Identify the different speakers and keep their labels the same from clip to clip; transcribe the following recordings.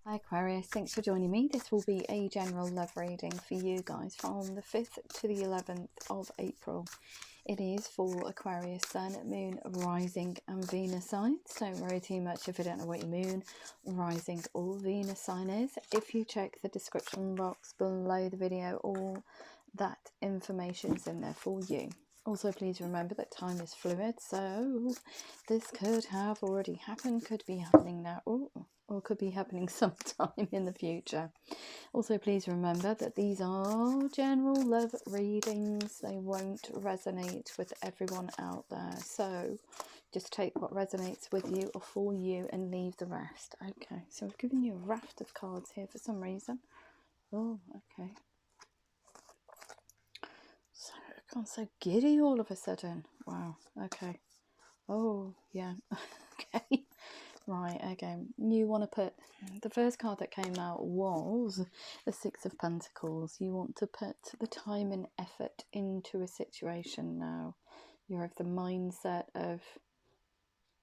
Speaker 1: Hi Aquarius, thanks for joining me. This will be a general love reading for you guys from the 5th to the 11th of April. It is for Aquarius, Sun, Moon, Rising and Venus signs. Don't worry too much if you don't know what your Moon, Rising or Venus sign is. If you check the description box below the video, all that information is in there for you. Also, please remember that time is fluid, so this could have already happened, could be happening now, or could be happening sometime in the future. Also, please remember that these are general love readings. They won't resonate with everyone out there. So just take what resonates with you or for you and leave the rest. Okay, so I've given you a raft of cards here for some reason. Oh, okay. So I've gone so giddy all of a sudden. Wow, okay. Oh, yeah, okay. Right, again, you want to put, the first card that came out was the Six of Pentacles. You want to put the time and effort into a situation now. You're of the mindset of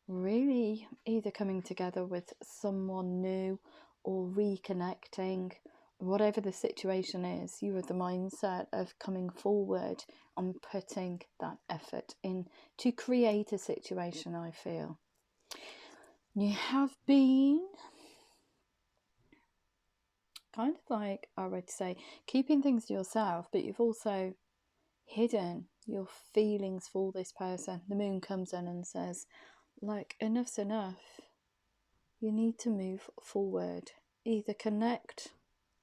Speaker 1: really either coming together with someone new or reconnecting. Whatever the situation is, you have the mindset of coming forward and putting that effort in to create a situation, I feel. You have been kind of like, I would say, keeping things to yourself, but you've also hidden your feelings for this person. The moon comes in and says, like, enough's enough. You need to move forward. Either connect.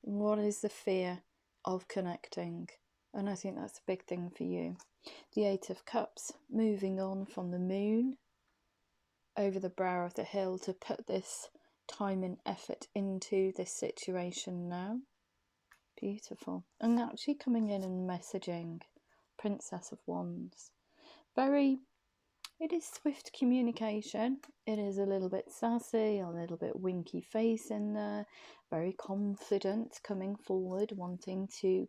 Speaker 1: What is the fear of connecting? And I think that's a big thing for you. The Eight of Cups, moving on from the moon over the brow of the hill to put this time and effort into this situation now. Beautiful. And actually coming in and messaging. Princess of Wands. It is swift communication. It is a little bit sassy, a little bit winky face in there. Very confident, coming forward, wanting to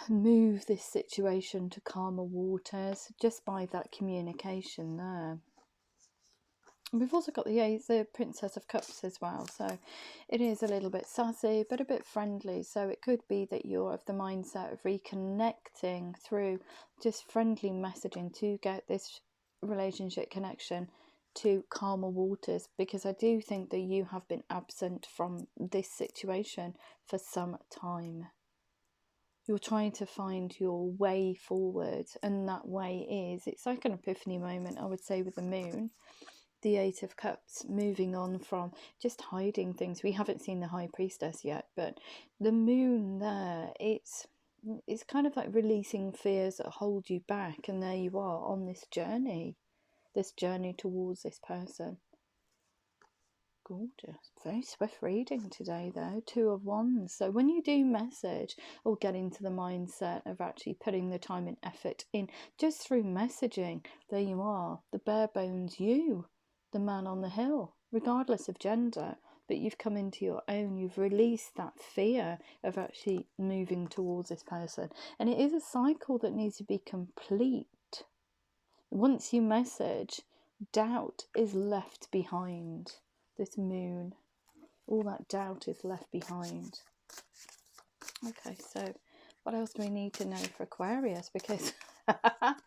Speaker 1: move this situation to calmer waters just by that communication there. We've also got the Princess of Cups as well, so it is a little bit sassy but a bit friendly. So it could be that you're of the mindset of reconnecting through just friendly messaging to get this relationship connection to calmer waters, because I do think that you have been absent from this situation for some time. You're trying to find your way forward, and that way is, it's like an epiphany moment, I would say, with the moon. The Eight of Cups, moving on from just hiding things. We haven't seen the High Priestess yet, but the moon there, it's kind of like releasing fears that hold you back, and there you are on this journey towards this person. Gorgeous. Very swift reading today though. Two of Wands. So when you do message or get into the mindset of actually putting the time and effort in just through messaging, there you are, the bare bones you, the man on the hill, regardless of gender, but you've come into your own. You've released that fear of actually moving towards this person, and it is a cycle that needs to be complete. Once you message, doubt is left behind. This moon, all that doubt is left behind. Okay, so what else do we need to know for Aquarius? Because that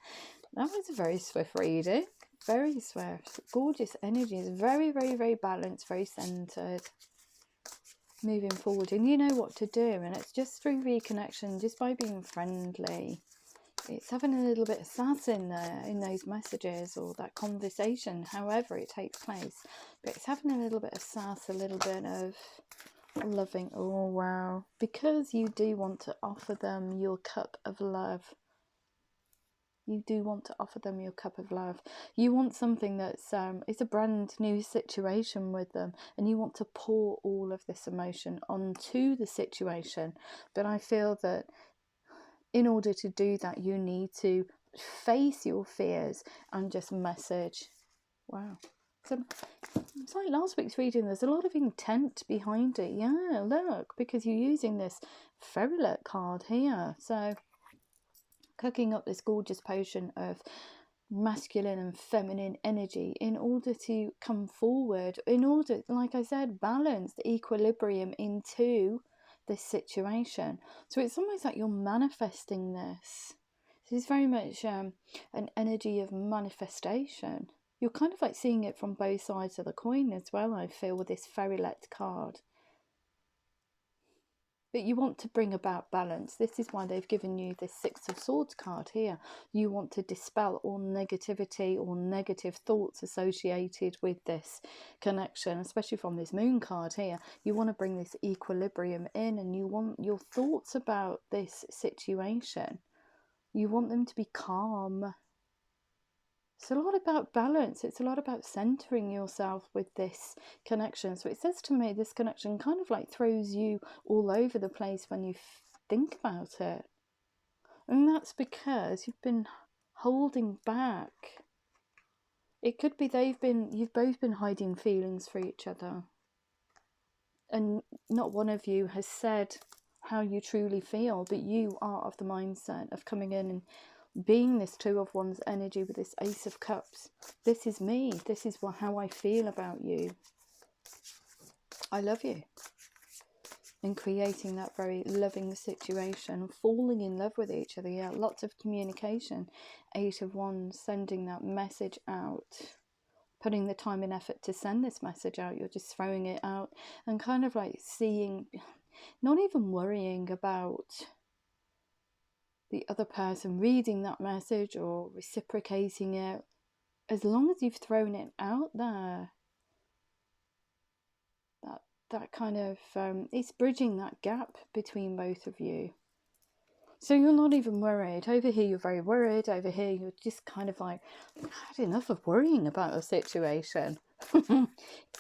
Speaker 1: was a very swift reading. Very swift. Gorgeous energies. Very, very, very balanced. Very centered. Moving forward. And you know what to do. And it's just through reconnection. Just by being friendly. It's having a little bit of sass in there. In those messages. Or that conversation. However it takes place. But it's having a little bit of sass. A little bit of loving. Oh, wow. Because you do want to offer them your cup of love. You do want to offer them your cup of love. You want something that's it's a brand new situation with them, and you want to pour all of this emotion onto the situation. But I feel that in order to do that, you need to face your fears and just message. Wow. So it's like last week's reading, there's a lot of intent behind it. Yeah, look, because you're using this Ferrylet card here. So cooking up this gorgeous potion of masculine and feminine energy in order to come forward, in order, like I said, balance the equilibrium into this situation. So it's almost like you're manifesting this. So it's very much an energy of manifestation. You're kind of like seeing it from both sides of the coin as well, I feel, with this fairy-let card. But you want to bring about balance. This is why they've given you this Six of Swords card here. You want to dispel all negativity or negative thoughts associated with this connection, especially from this Moon card here. You want to bring this equilibrium in, and you want your thoughts about this situation, you want them to be calm. It's a lot about balance. It's a lot about centering yourself with this connection. So it says to me, this connection kind of like throws you all over the place when you think about it. And that's because you've been holding back. It could be you've both been hiding feelings for each other. And not one of you has said how you truly feel, but you are of the mindset of coming in and being this Two of Wands energy with this Ace of Cups. This is me. This is how I feel about you. I love you. And creating that very loving situation, falling in love with each other. Yeah, lots of communication. Eight of Wands, sending that message out. Putting the time and effort to send this message out. You're just throwing it out and kind of like seeing, not even worrying about the other person reading that message or reciprocating it. As long as you've thrown it out there, that kind of it's bridging that gap between both of you. So you're not even worried. Over here you're very worried. Over here you're just kind of like, I've had enough of worrying about a situation.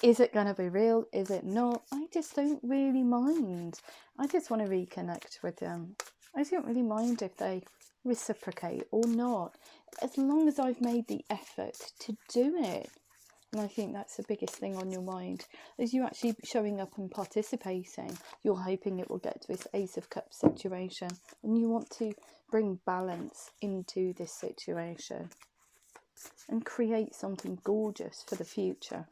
Speaker 1: Is it going to be real? Is it not? I just don't really mind. I just want to reconnect with them. I don't really mind if they reciprocate or not, as long as I've made the effort to do it. And I think that's the biggest thing on your mind, is you actually showing up and participating. You're hoping it will get to this Ace of Cups situation, and you want to bring balance into this situation and create something gorgeous for the future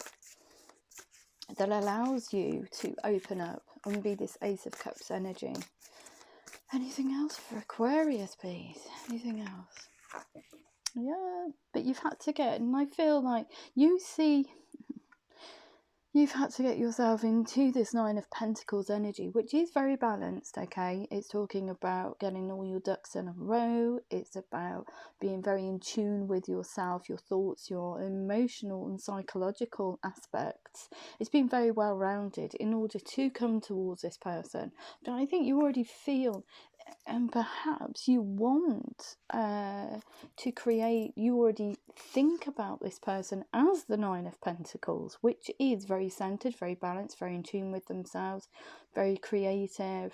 Speaker 1: that allows you to open up and be this Ace of Cups energy. Anything else for Aquarius, please? Anything else? Yeah, but you've had to get, and I feel like you've had to get yourself into this Nine of Pentacles energy, which is very balanced, okay? It's talking about getting all your ducks in a row. It's about being very in tune with yourself, your thoughts, your emotional and psychological aspects. It's been very well rounded in order to come towards this person. But I think you already feel, and perhaps you want to create, you already think about this person as the Nine of Pentacles, which is very centered, very balanced, very in tune with themselves, very creative.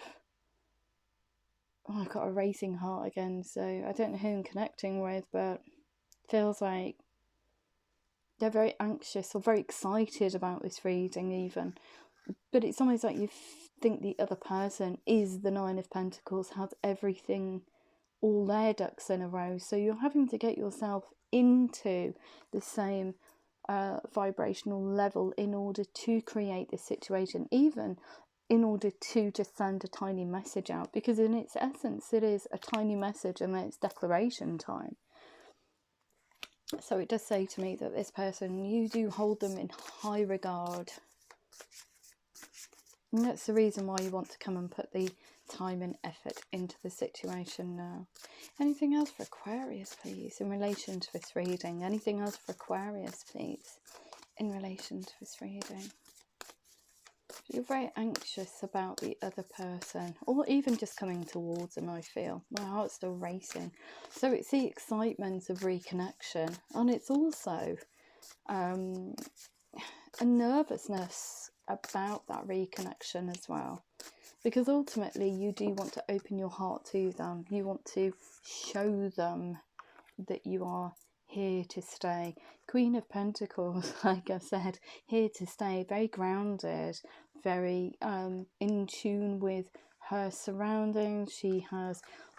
Speaker 1: Oh, I've got a racing heart again, so I don't know who I'm connecting with, but feels like they're very anxious or very excited about this reading even. But it's almost like you think the other person is the Nine of Pentacles, has everything, all their ducks in a row. So you're having to get yourself into the same vibrational level in order to create this situation, even in order to just send a tiny message out, because in its essence it is a tiny message and then it's declaration time. So it does say to me that this person, you do hold them in high regard. And that's the reason why you want to come and put the time and effort into the situation now. Anything else for Aquarius, please, in relation to this reading? Anything else for Aquarius, please, in relation to this reading? You're very anxious about the other person, or even just coming towards them, I feel. My heart's still racing. So it's the excitement of reconnection, and it's also a nervousness about that reconnection as well, because ultimately you do want to open your heart to them. You want to show them that you are here to stay. Queen of Pentacles, like I said, here to stay, very grounded, very in tune with her surroundings. She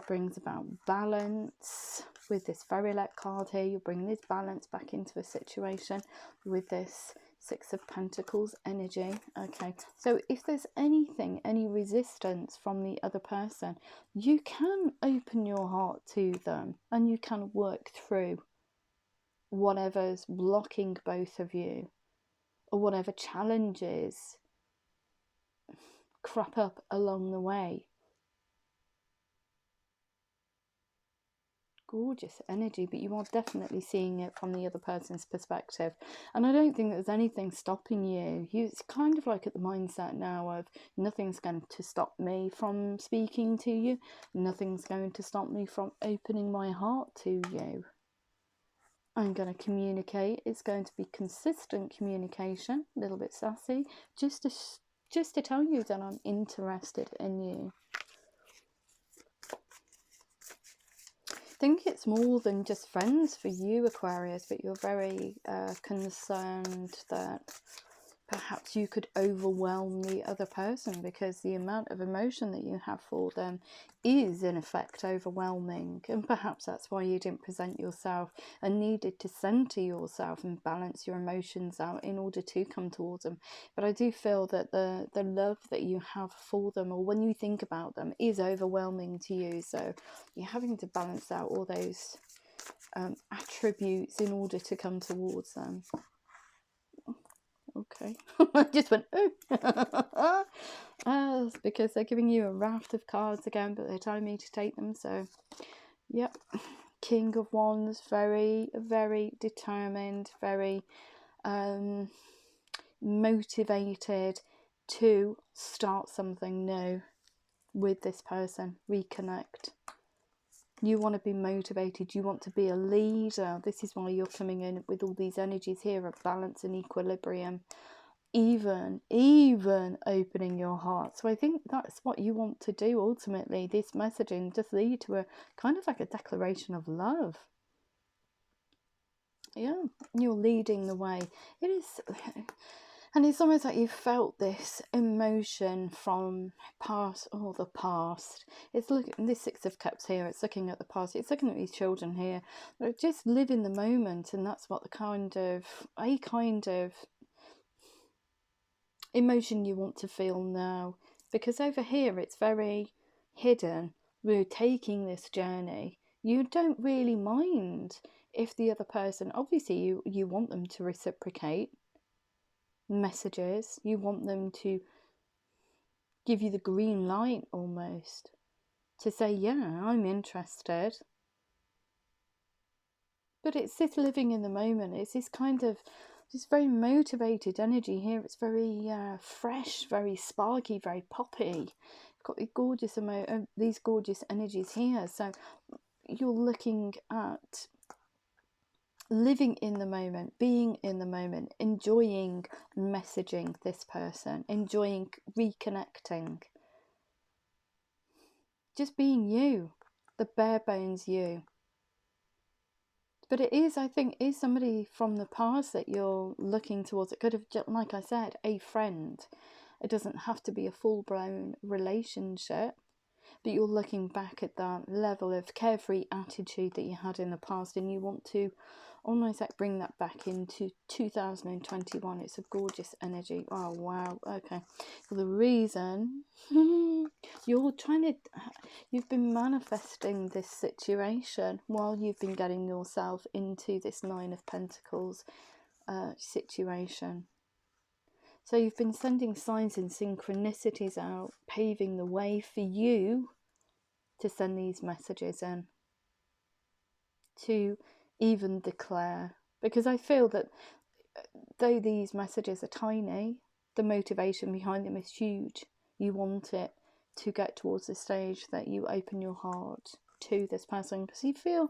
Speaker 1: brings about balance. with this Fairy-let card here. You'll bring this balance back into a situation with this Six of Pentacles energy. Okay, so if there's anything, any resistance from the other person, you can open your heart to them and you can work through whatever's blocking both of you, or whatever challenges crop up along the way. Gorgeous energy, but you are definitely seeing it from the other person's perspective, and I don't think there's anything stopping you. It's kind of like at the mindset now of nothing's going to stop me from speaking to you, nothing's going to stop me from opening my heart to you. I'm going to communicate. It's going to be consistent communication, a little bit sassy, just to tell you that I'm interested in you. I think it's more than just friends for you, Aquarius, but you're very concerned that perhaps you could overwhelm the other person, because the amount of emotion that you have for them is in effect overwhelming, and perhaps that's why you didn't present yourself and needed to center yourself and balance your emotions out in order to come towards them. But I do feel that the love that you have for them, or when you think about them, is overwhelming to you, so you're having to balance out all those attributes in order to come towards them. Okay, I just went, oh. It's because they're giving you a raft of cards again, but they're telling me to take them. So, yep, King of Wands, very, very determined, very motivated to start something new with this person, reconnect. You want to be motivated, you want to be a leader. This is why you're coming in with all these energies here of balance and equilibrium, even opening your heart. So I think that's what you want to do ultimately. This messaging just lead to a kind of like a declaration of love. Yeah, you're leading the way. It is, and it's almost like you felt this emotion from past, or the past. It's looking, this Six of Cups here, it's looking at the past, it's looking at these children here. But just live in the moment, and that's what a kind of emotion you want to feel now. Because over here it's very hidden. We're taking this journey. You don't really mind if the other person, obviously you want them to reciprocate messages, you want them to give you the green light almost, to say, yeah, I'm interested. But it's this living in the moment, it's this kind of, this very motivated energy here. It's very fresh, very sparky, very poppy. Got these gorgeous energies here. So you're looking at living in the moment, being in the moment, enjoying messaging this person, enjoying reconnecting, just being you, the bare bones you. But it is, I think, is somebody from the past that you're looking towards. It could have, like I said, a friend. It doesn't have to be a full-blown relationship. But you're looking back at that level of carefree attitude that you had in the past, and you want to almost like bring that back into 2021. It's a gorgeous energy. Oh wow. Okay, so the reason you've been manifesting this situation while you've been getting yourself into this Nine of Pentacles situation. So you've been sending signs and synchronicities out, paving the way for you to send these messages in, to even declare. Because I feel that though these messages are tiny, the motivation behind them is huge. You want it to get towards the stage that you open your heart to this person, because you feel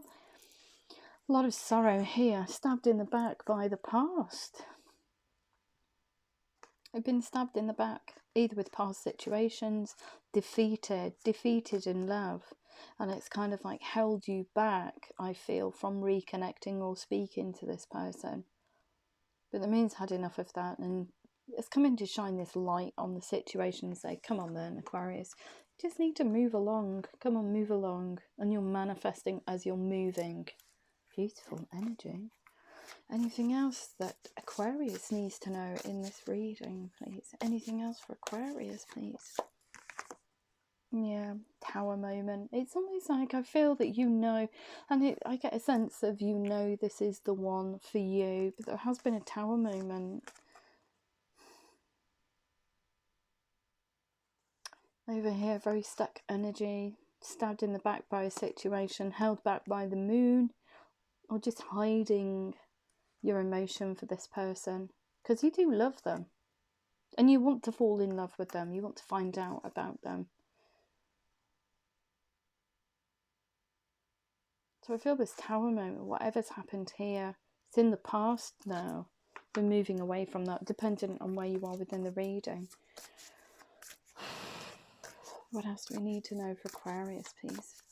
Speaker 1: a lot of sorrow here, stabbed in the back by the past. I've been stabbed in the back, either with past situations, defeated in love, and it's kind of like held you back, I feel, from reconnecting or speaking to this person. But the moon's had enough of that, and it's coming to shine this light on the situation and say, come on then, Aquarius, Just need to move along. Come on, move along. And you're manifesting as you're moving. Beautiful energy. Anything else that Aquarius needs to know in this reading, please? Anything else for Aquarius, please? Yeah, tower moment. It's almost like I feel that you know, and I get a sense of you know this is the one for you, but there has been a tower moment. Over here, very stuck energy, stabbed in the back by a situation, held back by the moon, or just hiding your emotion for this person. Because you do love them. And you want to fall in love with them. You want to find out about them. So I feel this tower moment, whatever's happened here, it's in the past now. We're moving away from that, dependent on where you are within the reading. What else do we need to know for Aquarius, please?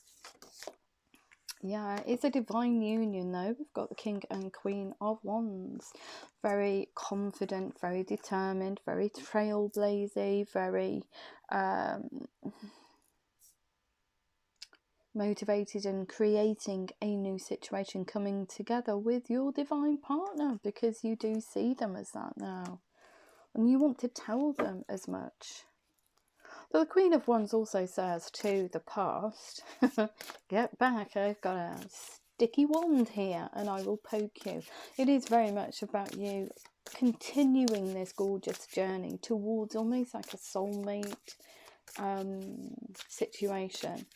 Speaker 1: Yeah, it's a divine union though. We've got the King and Queen of Wands. Very confident, very determined, very trailblazy, very motivated and creating a new situation, coming together with your divine partner, because you do see them as that now. And you want to tell them as much. But the Queen of Wands also says to the past, get back, I've got a sticky wand here and I will poke you. It is very much about you continuing this gorgeous journey towards almost like a soulmate situation.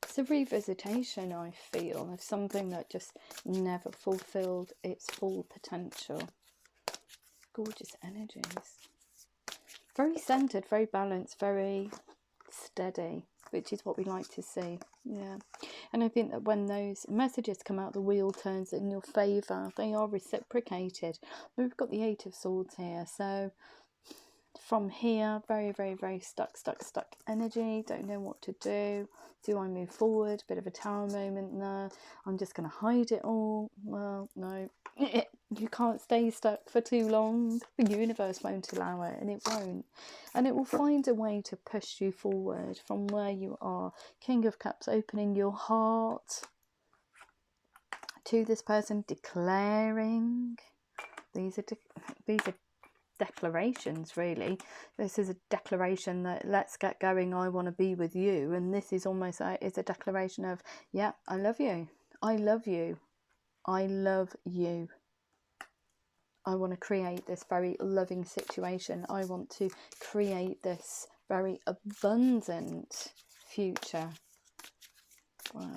Speaker 1: It's a revisitation, I feel, of something that just never fulfilled its full potential. Gorgeous energies. Very centered, very balanced, very steady, which is what we like to see. Yeah. And I think that when those messages come out, the wheel turns in your favour. They are reciprocated. We've got the Eight of Swords here. So from here, very, very, very stuck energy. Don't know what to do. Do I move forward? Bit of a tower moment there. I'm just going to hide it all. Well, no. You can't stay stuck for too long. The universe won't allow it, and it won't. And it will find a way to push you forward from where you are. King of Cups, opening your heart to this person, declaring. These are declarations, really. This is a declaration that let's get going, I want to be with you. And this is almost it's a declaration of, yeah, I love you. I love you. I love you. I want to create this very loving situation. I want to create this very abundant future. Wow.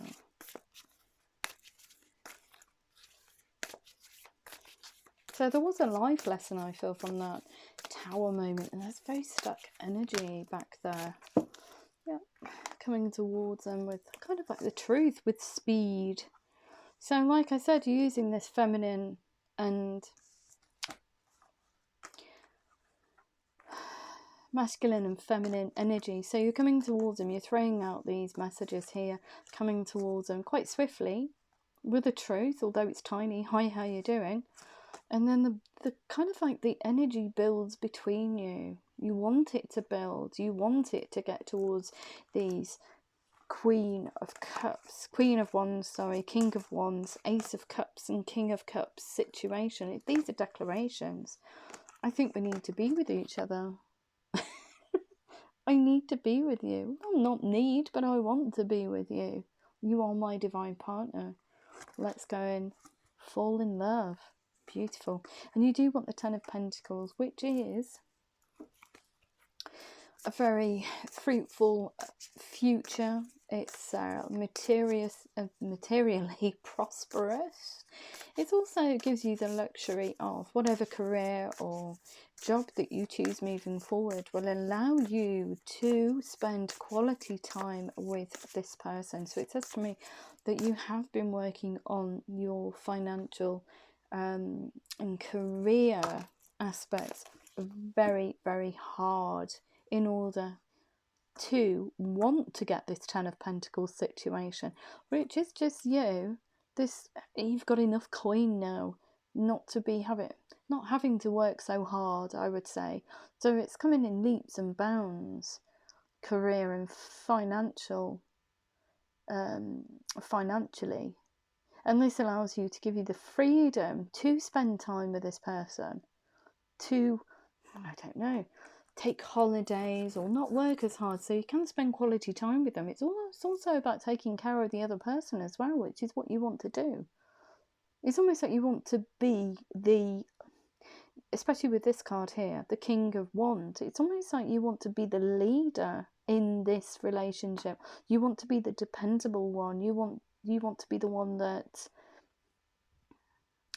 Speaker 1: So there was a life lesson, I feel, from that tower moment. And there's very stuck energy back there. Yeah, coming towards them with kind of like the truth, with speed. So like I said, using this feminine and masculine and feminine energy. So you're coming towards them, you're throwing out these messages here, coming towards them quite swiftly with the truth, although it's tiny. Hi, how you doing? And then the kind of like the energy builds between you. You want it to build. You want it to get towards these Queen of Cups, Queen of Wands, sorry, King of Wands, Ace of Cups and King of Cups situation. These are declarations. I think we need to be with each other. I need to be with you. Well, not need, but I want to be with you. You are my divine partner. Let's go and fall in love. Beautiful. And you do want the Ten of Pentacles, which is a very fruitful future. It's materially prosperous. It also gives you the luxury of whatever career or job that you choose moving forward will allow you to spend quality time with this person. So it says to me that you have been working on your financial and career aspects very, very hard in order to want to get this Ten of Pentacles situation, which is just you've got enough coin now not having to work so hard, I would say. So it's coming in leaps and bounds. career and financially. And this allows you to give you the freedom to spend time with this person, to, I don't know, take holidays or not work as hard so you can spend quality time with them. It's also about taking care of the other person as well, which is what you want to do. It's almost like you want to be the, especially with this card here, the King of Wands, it's almost like you want to be the leader in this relationship. You want to be the dependable one. You want to be the one that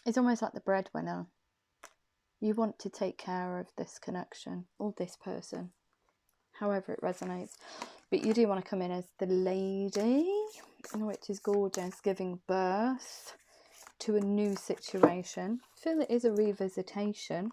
Speaker 1: is almost like the breadwinner. You want to take care of this connection or this person, however it resonates. But you do want to come in as the lady, which is gorgeous, giving birth to a new situation. I feel it is a revisitation.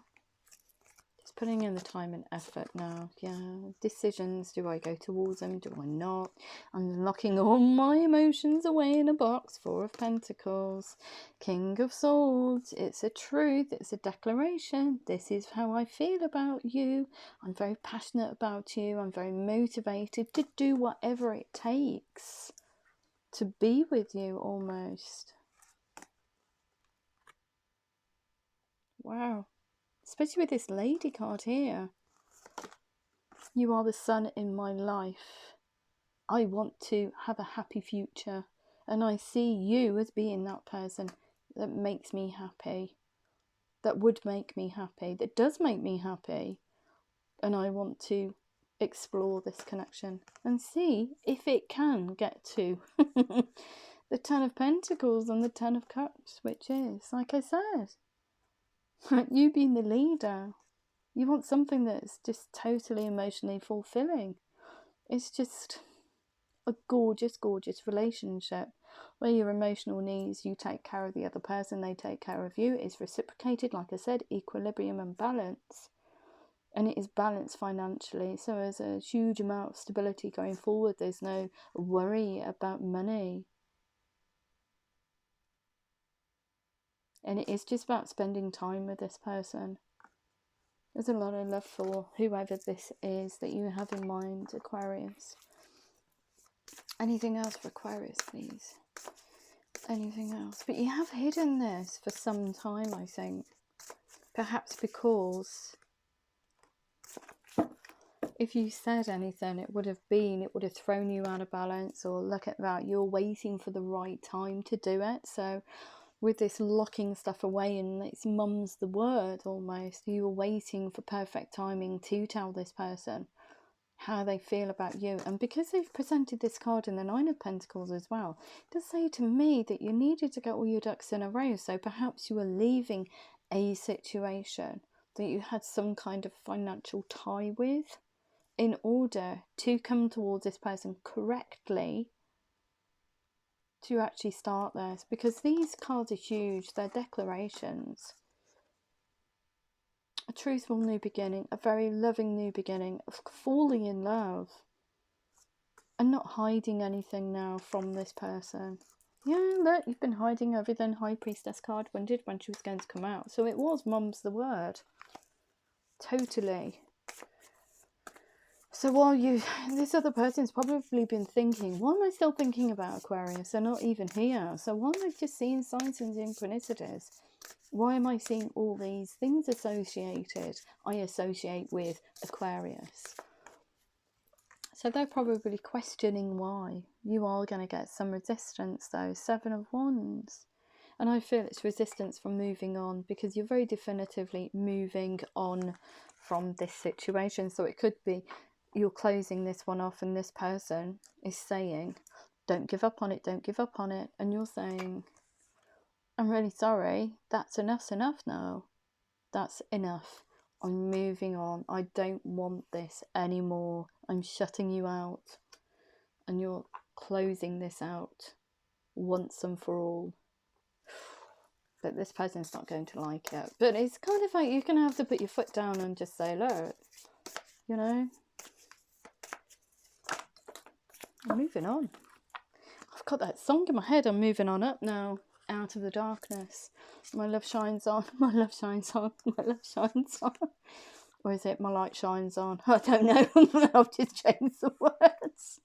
Speaker 1: Just putting in the time and effort now. Yeah, decisions. Do I go towards them? Do I not? I'm locking all my emotions away in a box. 4 of Pentacles. King of Swords. It's a truth. It's a declaration. This is how I feel about you. I'm very passionate about you. I'm very motivated to do whatever it takes to be with you, almost. Wow. Especially with this lady card here. You are the sun in my life. I want to have a happy future. And I see you as being that person that makes me happy. That would make me happy. That does make me happy. And I want to explore this connection and see if it can get to the 10 of Pentacles and the 10 of Cups, which is, like I said, you being the leader. You want something that's just totally emotionally fulfilling. It's just a gorgeous, gorgeous relationship where your emotional needs, you take care of the other person, they take care of you. It's reciprocated, like I said, equilibrium and balance. And it is balanced financially. So there's a huge amount of stability going forward. There's no worry about money. And it is just about spending time with this person. There's a lot of love for whoever this is that you have in mind, Aquarius. Anything else for Aquarius, please? Anything else? But you have hidden this for some time, I think. Perhaps because if you said anything, it would have thrown you out of balance, or look at that, you're waiting for the right time to do it. So with this locking stuff away, and it's mum's the word almost, you were waiting for perfect timing to tell this person how they feel about you. And because they've presented this card in the 9 of Pentacles as well, it does say to me that you needed to get all your ducks in a row. So perhaps you were leaving a situation that you had some kind of financial tie with in order to come towards this person correctly to actually start this. Because these cards are huge, they're declarations. A truthful new beginning, a very loving new beginning, of falling in love and not hiding anything now from this person. Yeah, look, you've been hiding everything. High Priestess card wondered when she was going to come out. So it was mum's the word. Totally. So while this other person's probably been thinking, why am I still thinking about Aquarius? They're not even here. So why am I just seeing signs and synchronicities? Why am I seeing all these things associated? I associate with Aquarius. So they're probably questioning why. You are going to get some resistance though. 7 of Wands. And I feel it's resistance from moving on, because you're very definitively moving on from this situation. So it could be you're closing this one off and this person is saying, don't give up on it, don't give up on it. And you're saying, I'm really sorry, enough's enough now. That's enough. I'm moving on. I don't want this anymore. I'm shutting you out. And you're closing this out once and for all. But this person's not going to like it. But it's kind of like you're going to have to put your foot down and just say, look, you know, I'm moving on. I've got that song in my head. I'm moving on up now. Out of the darkness. My love shines on. My love shines on. My love shines on. Or is it my light shines on? I don't know. I've just changed the words.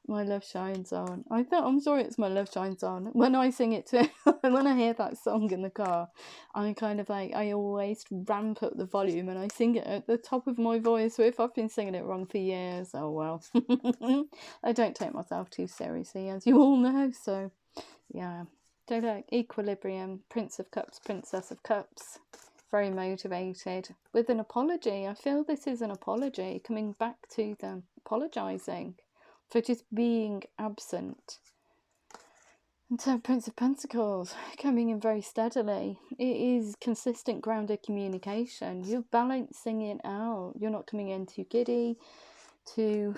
Speaker 1: My love shines on. I'm sorry, it's my love shines on. When I sing it to, when I hear that song in the car, I kind of like, I always ramp up the volume and I sing it at the top of my voice. So if I've been singing it wrong for years, oh well. I don't take myself too seriously, as you all know. So yeah. So look, equilibrium, Prince of Cups, Princess of Cups. Very motivated with an apology. I feel this is an apology, coming back to them, apologising for just being absent. And so Prince of Pentacles, coming in very steadily. It is consistent, grounded communication. You're balancing it out. You're not coming in too giddy, too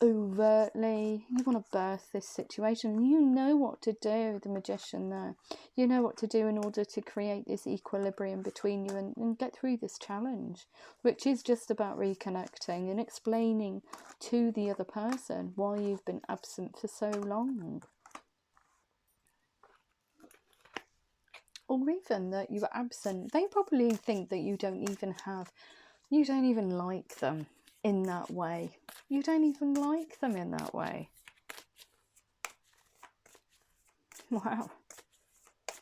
Speaker 1: overtly. You want to birth this situation. You know what to do, the Magician there. You know what to do in order to create this equilibrium between you and get through this challenge, which is just about reconnecting and explaining to the other person why you've been absent for so long. Or even that you were absent. They probably think that you don't even like them in that way. You don't even like them in that way. Wow.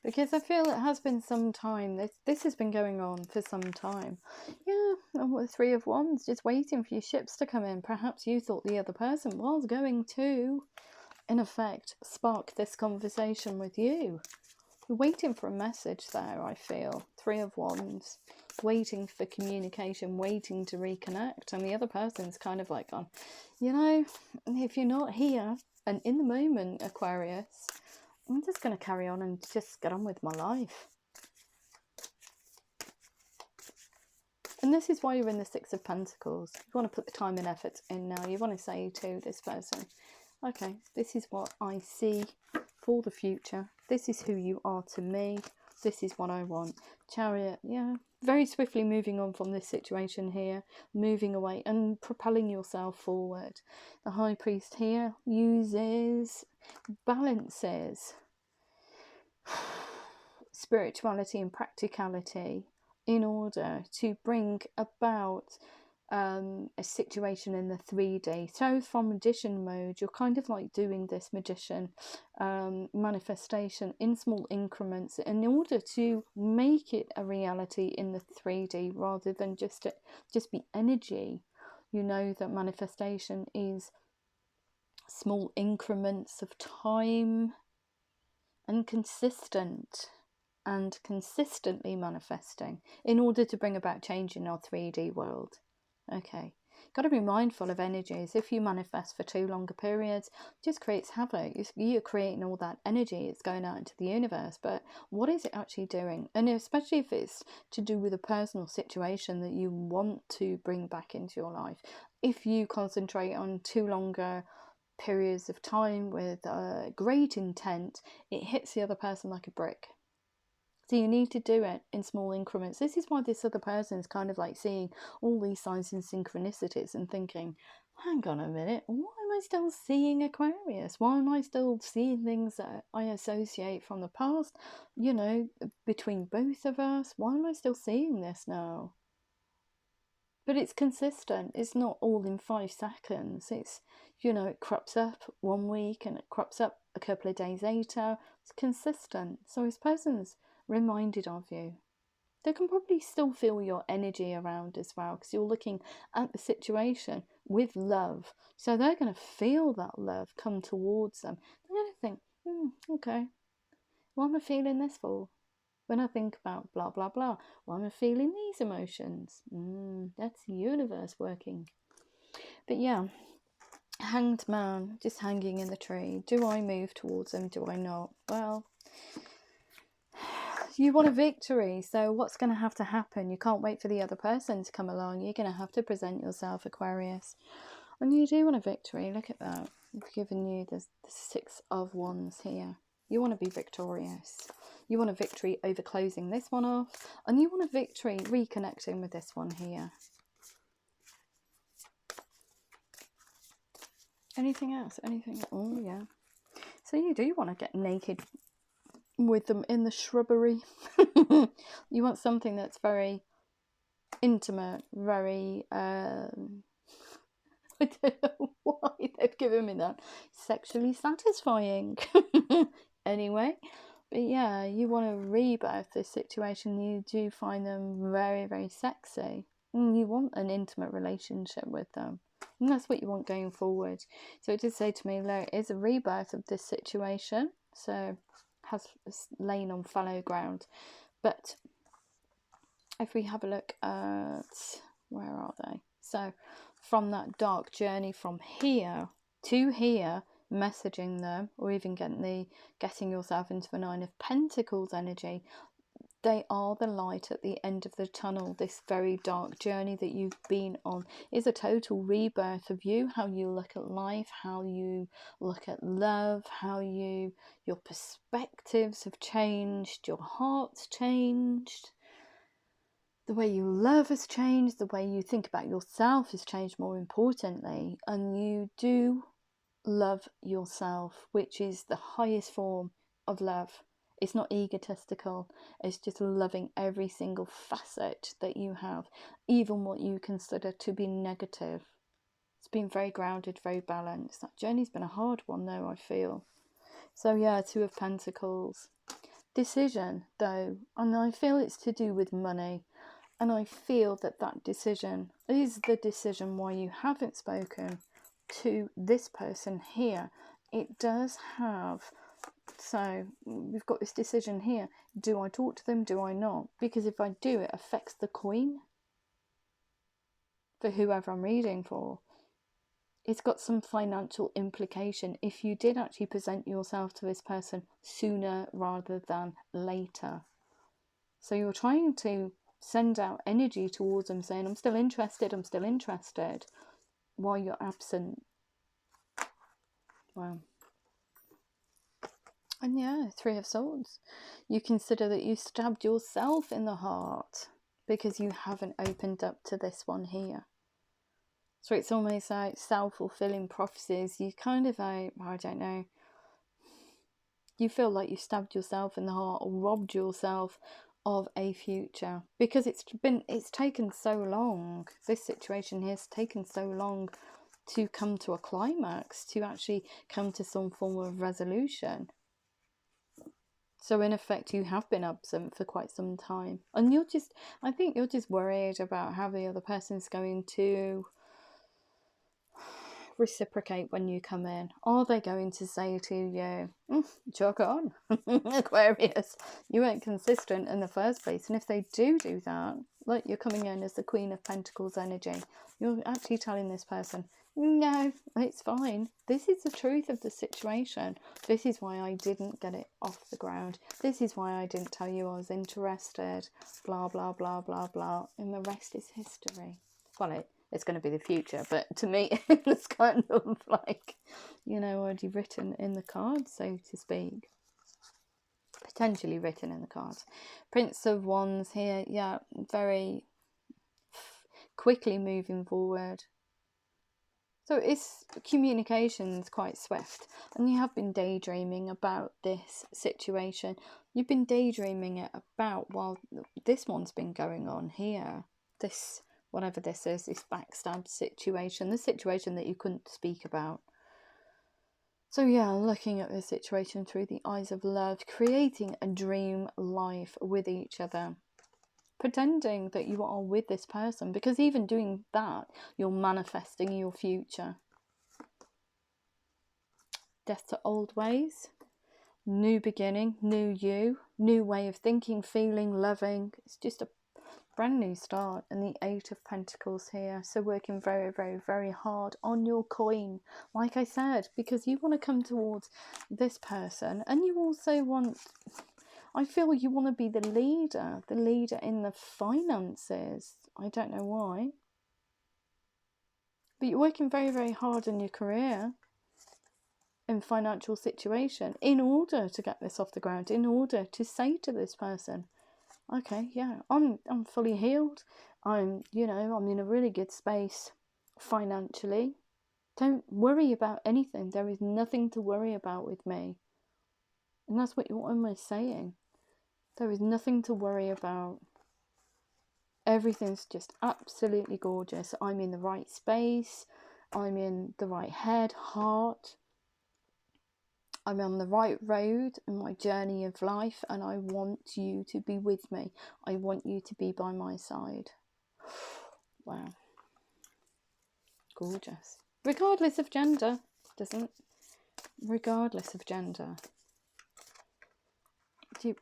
Speaker 1: Because I feel it has been some time. This has been going on for some time. Yeah, and with Three of Wands, just waiting for your ships to come in. Perhaps you thought the other person was going to, in effect, spark this conversation with you. You're waiting for a message there, I feel. Three of Wands. Waiting for communication, waiting to reconnect. And the other person's kind of like, you know, if you're not here and in the moment, Aquarius, I'm just going to carry on and just get on with my life. And this is why you're in the Six of Pentacles. You want to put the time and effort in now. You want to say to this person, okay, this is what I see for the future. This is who you are to me. This is what I want. Chariot, yeah. Very swiftly moving on from this situation here. Moving away and propelling yourself forward. The High Priest here balances spirituality and practicality in order to bring about a situation in the 3D. So from magician mode, you're kind of like doing this magician manifestation in small increments in order to make it a reality in the 3D rather than just be energy. You know that manifestation is small increments of time and consistently manifesting in order to bring about change in our 3D world. Okay, got to be mindful of energies. If you manifest for too longer periods, it just creates havoc. You're creating all that energy, it's going out into the universe, but what is it actually doing? And especially if it's to do with a personal situation that you want to bring back into your life. If you concentrate on too longer periods of time with great intent, it hits the other person like a brick. So you need to do it in small increments. This is why this other person is kind of like seeing all these signs and synchronicities and thinking, hang on a minute, why am I still seeing Aquarius? Why am I still seeing things that I associate from the past, you know, between both of us? Why am I still seeing this now? But it's consistent. It's not all in 5 seconds. It's, you know, it crops up one week and it crops up a couple of days later. It's consistent. So this person's reminded of you. They can probably still feel your energy around as well because you're looking at the situation with love. So they're going to feel that love come towards them. They're going to think, okay, what am I feeling this for? When I think about blah, blah, blah, why am I feeling these emotions? That's the universe working. But yeah, Hanged Man, just hanging in the tree. Do I move towards them? Do I not? Well, you want a victory, so what's going to have to happen? You can't wait for the other person to come along. You're going to have to present yourself, Aquarius. And you do want a victory. Look at that. I've given you the 6 of Wands here. You want to be victorious. You want a victory over closing this one off. And you want a victory reconnecting with this one here. Anything else? Anything? Oh, yeah. So you do want to get naked with them in the shrubbery. You want something that's very intimate, very, I don't know why they've given me that, sexually satisfying. Anyway, but yeah, you want to rebirth this situation. You do find them very, very sexy, and you want an intimate relationship with them, and that's what you want going forward. So it did say to me there is a rebirth of this situation, so has lain on fallow ground. But if we have a look at, where are they? So from that dark journey from here to here, messaging them, or even getting yourself into the Nine of Pentacles energy, they are the light at the end of the tunnel. This very dark journey that you've been on is a total rebirth of you, how you look at life, how you look at love, how your perspectives have changed, your heart's changed. The way you love has changed, the way you think about yourself has changed, more importantly, and you do love yourself, which is the highest form of love. It's not egotistical, it's just loving every single facet that you have, even what you consider to be negative. It's been very grounded, very balanced. That journey's been a hard one though, I feel. So yeah, Two of Pentacles. Decision though, and I feel it's to do with money. And I feel that decision is the decision why you haven't spoken to this person here. It does have, so we've got this decision here. Do I talk to them? Do I not? Because if I do, it affects the Queen for whoever I'm reading for. It's got some financial implication if you did actually present yourself to this person sooner rather than later. So you're trying to send out energy towards them saying, I'm still interested, while you're absent. Wow. And yeah, Three of Swords. You consider that you stabbed yourself in the heart because you haven't opened up to this one here. So it's almost like self-fulfilling prophecies. You kind of like, I don't know, you feel like you stabbed yourself in the heart or robbed yourself of a future, because it's taken so long. This situation here has taken so long to come to a climax, to actually come to some form of resolution. So in effect, you have been absent for quite some time, and I think you're just worried about how the other person's going to reciprocate when you come in. Are they going to say to you, jog on, Aquarius, you weren't consistent in the first place? And if they do that, like you're coming in as the Queen of Pentacles energy, you're actually telling this person, no, it's fine. This is the truth of the situation. This is why I didn't get it off the ground. This is why I didn't tell you I was interested. Blah, blah, blah, blah, blah. And the rest is history. Well, it's going to be the future, but to me it's kind of like, already written in the cards, so to speak. Potentially written in the cards. Prince of Wands here, yeah, very quickly moving forward. So it's communication's quite swift, and you have been daydreaming about this situation. You've been daydreaming it about while this one's been going on here. This, whatever this is, this backstab situation, the situation that you couldn't speak about. So yeah, looking at this situation through the eyes of love, creating a dream life with each other, pretending that you are with this person, because even doing that, you're manifesting your future. Death to old ways, new beginning, new you, new way of thinking, feeling, loving. It's just a brand new start. And the Eight of Pentacles here, so working very, very, very hard on your coin, like I said, because you want to come towards this person, and you also want, I feel you want to be the leader in the finances. I don't know why, but you're working very, very hard in your career and financial situation in order to get this off the ground, in order to say to this person, okay, yeah, I'm fully healed. I'm in a really good space financially. Don't worry about anything. There is nothing to worry about with me. And that's what you're almost saying. There is nothing to worry about. Everything's just absolutely gorgeous. I'm in the right space. I'm in the right head, heart. I'm on the right road in my journey of life, and I want you to be with me. I want you to be by my side. Wow. Gorgeous. Regardless of gender. Regardless of gender. Okay.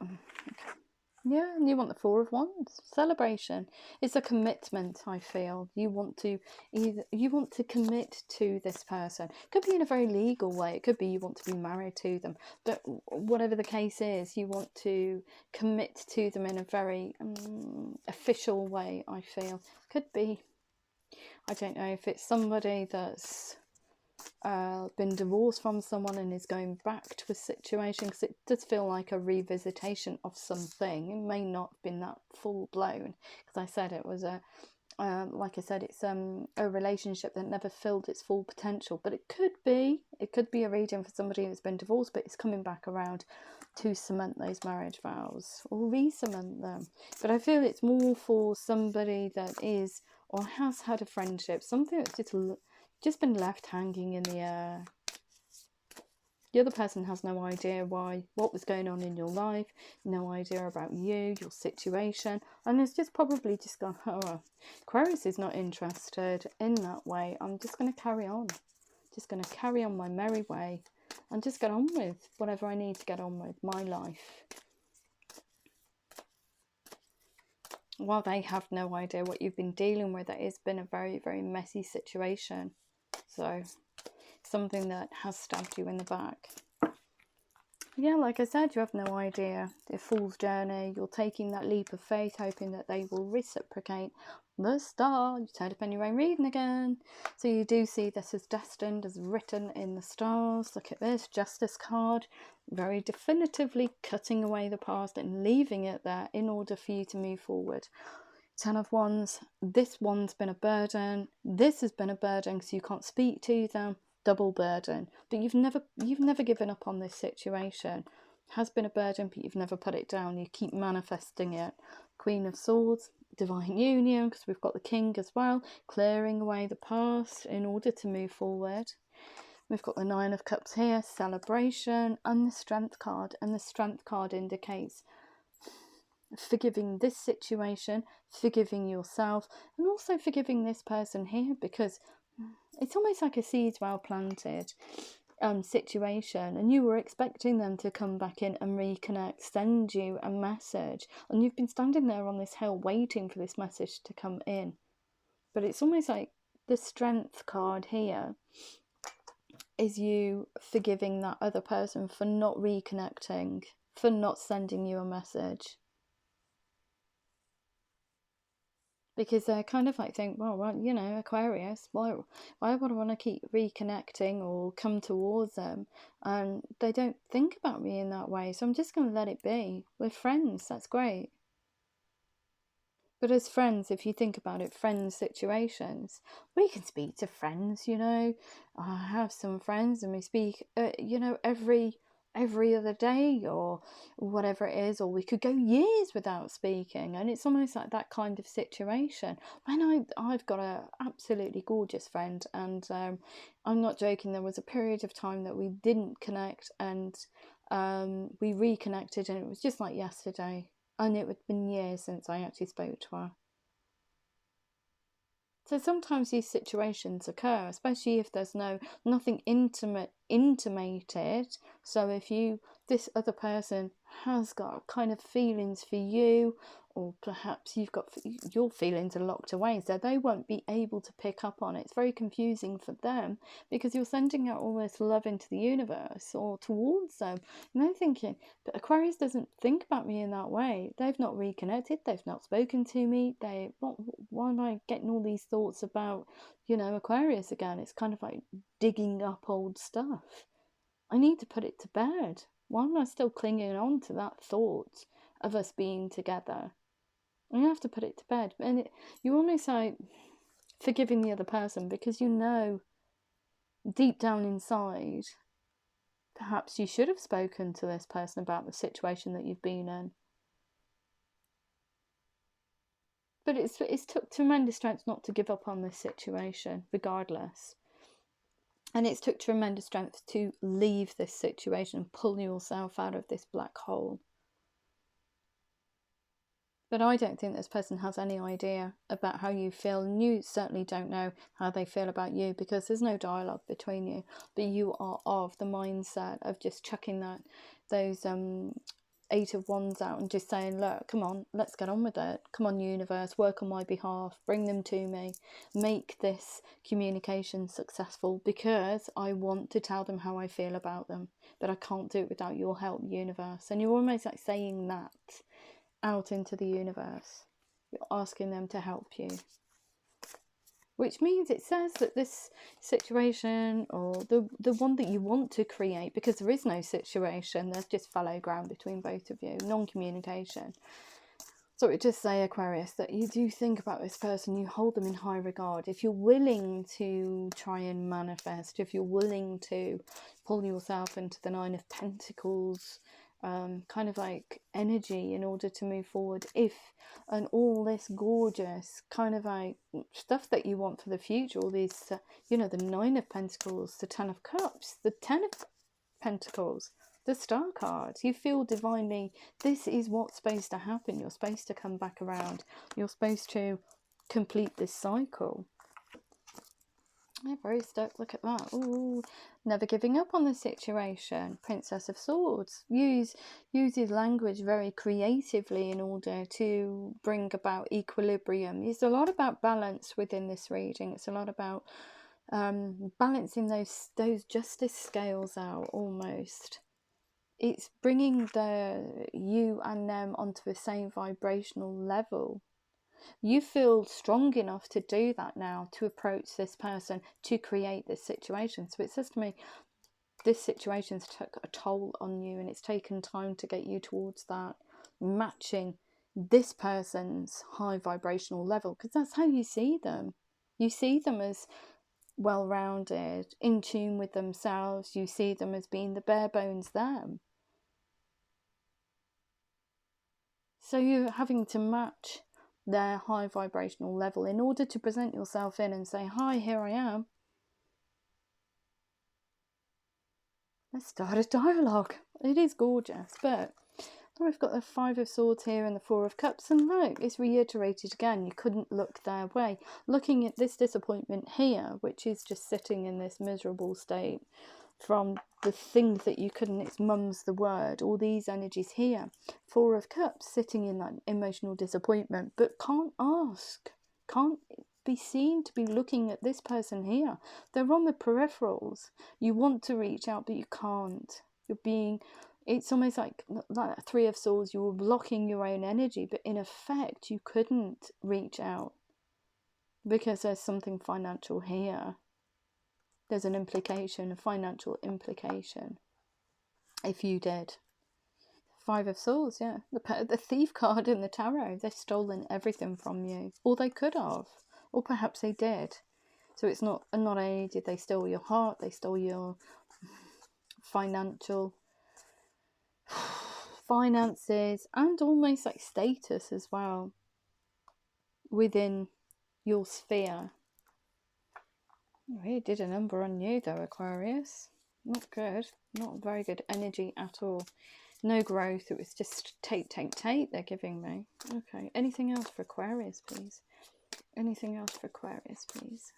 Speaker 1: Yeah, and you want the Four of Wands. Celebration. It's a commitment, I feel. You want to commit to this person. It could be in a very legal way. It could be you want to be married to them. But whatever the case is, you want to commit to them in a very official way, I feel. Could be, I don't know, if it's somebody that's been divorced from someone and is going back to a situation, because it does feel like a revisitation of something. It may not have been that full blown, because I said it was like I said, it's a relationship that never filled its full potential. But it could be a reading for somebody that's been divorced, but it's coming back around to cement those marriage vows or re-cement them. But I feel it's more for somebody that is or has had a friendship, something that's just been left hanging in the air. The other person has no idea what was going on in your life, no idea about you, your situation, and it's just probably just gone, oh, Aquarius is not interested in that way. I'm just going to carry on. Just going to carry on my merry way and just get on with whatever I need to get on with, my life. While they have no idea what you've been dealing with, it has been a very, very messy situation. So, something that has stabbed you in the back. Yeah, like I said, you have no idea. The Fool's Journey, you're taking that leap of faith, hoping that they will reciprocate. The star, you turned up in your own reading again. So you do see this as destined, as written in the stars. Look at this, Justice card. Very definitively cutting away the past and leaving it there in order for you to move forward. 10 of Wands, this one's been a burden. This has been a burden because you can't speak to them. Double burden. But you've never given up on this situation. It has been a burden, but you've never put it down. You keep manifesting it. Queen of Swords, divine union, because we've got the King as well, clearing away the past in order to move forward. We've got the Nine of Cups here, celebration, and the Strength card. And the Strength card indicates forgiving this situation, forgiving yourself, and also forgiving this person here, because it's almost like a seeds well planted situation, and you were expecting them to come back in and reconnect, send you a message, and you've been standing there on this hill waiting for this message to come in. But it's almost like the Strength card here is you forgiving that other person for not reconnecting, for not sending you a message. Because they're kind of like think, well, you know, Aquarius, why would I want to keep reconnecting or come towards them? And they don't think about me in that way, so I'm just going to let it be. We're friends, that's great. But as friends, if you think about it, friends situations, we can speak to friends, you know. I have some friends and we speak, you know, every other day or whatever it is, or we could go years without speaking, and it's almost like that kind of situation. When I've got a absolutely gorgeous friend, and I'm not joking, there was a period of time that we didn't connect, and we reconnected, and it was just like yesterday, and it had been years since I actually spoke to her. So sometimes these situations occur, especially if there's nothing intimated. So if this other person has got kind of feelings for you, or perhaps you've got your feelings are locked away, so they won't be able to pick up on it. It's very confusing for them because you're sending out all this love into the universe or towards them, and they're thinking, but Aquarius doesn't think about me in that way. They've not reconnected. They've not spoken to me. Why am I getting all these thoughts about, you know, Aquarius again? It's kind of like digging up old stuff. I need to put it to bed. Why am I still clinging on to that thought of us being together? And you have to put it to bed. And you're almost like forgiving the other person because you know deep down inside, perhaps you should have spoken to this person about the situation that you've been in. But it's took tremendous strength not to give up on this situation, regardless. And it's took tremendous strength to leave this situation and pull yourself out of this black hole. But I don't think this person has any idea about how you feel, and you certainly don't know how they feel about you, because there's no dialogue between you. But you are of the mindset of just chucking those 8 of Wands out and just saying, look, come on, let's get on with it. Come on, universe, work on my behalf, bring them to me, make this communication successful, because I want to tell them how I feel about them, but I can't do it without your help, universe. And you're almost like saying that out into the universe. You're asking them to help you, which means it says that this situation, or the one that you want to create, because there is no situation, there's just fallow ground between both of you, non-communication. So it does say, Aquarius, that you do think about this person, you hold them in high regard. If you're willing to try and manifest, if you're willing to pull yourself into the 9 of Pentacles kind of like energy in order to move forward, and all this gorgeous kind of like stuff that you want for the future, all these you know, the 9 of Pentacles, the 10 of Cups, the 10 of Pentacles, the Star card, you feel divinely this is what's supposed to happen. You're supposed to come back around, you're supposed to complete this cycle. Yeah, very stuck. Look at that. Ooh, never giving up on the situation. Princess of Swords uses language very creatively in order to bring about equilibrium. It's a lot about balance within this reading. It's a lot about balancing those justice scales out almost. It's bringing the you and them onto the same vibrational level. You feel strong enough to do that now, to approach this person, to create this situation. So it says to me, this situation's took a toll on you, and it's taken time to get you towards that matching this person's high vibrational level, because that's how you see them. You see them as well-rounded, in tune with themselves. You see them as being the bare bones them. So you're having to match their high vibrational level in order to present yourself in and say, hi, here I am. Let's start a dialogue. It is gorgeous, but we've got the 5 of Swords here and the 4 of Cups, and look, it's reiterated again, you couldn't look their way. Looking at this disappointment here, which is just sitting in this miserable state from the thing that you couldn't, it's mum's the word, all these energies here. 4 of Cups, sitting in that emotional disappointment, but can't ask, can't be seen to be looking at this person here. They're on the peripherals. You want to reach out, but you can't. You're being, it's almost like that 3 of Swords, you were blocking your own energy, but in effect you couldn't reach out because there's something financial here. There's an implication, a financial implication, if you did. 5 of Swords, yeah. The Thief card in the tarot, they've stolen everything from you. Or they could have. Or perhaps they did. So it's not only did they steal your heart, they stole your finances, and almost like status as well within your sphere. He did a number on you though, Aquarius. Not good. Not very good energy at all. No growth. It was just take they're giving me. Okay. Anything else for Aquarius, please? Anything else for Aquarius, please?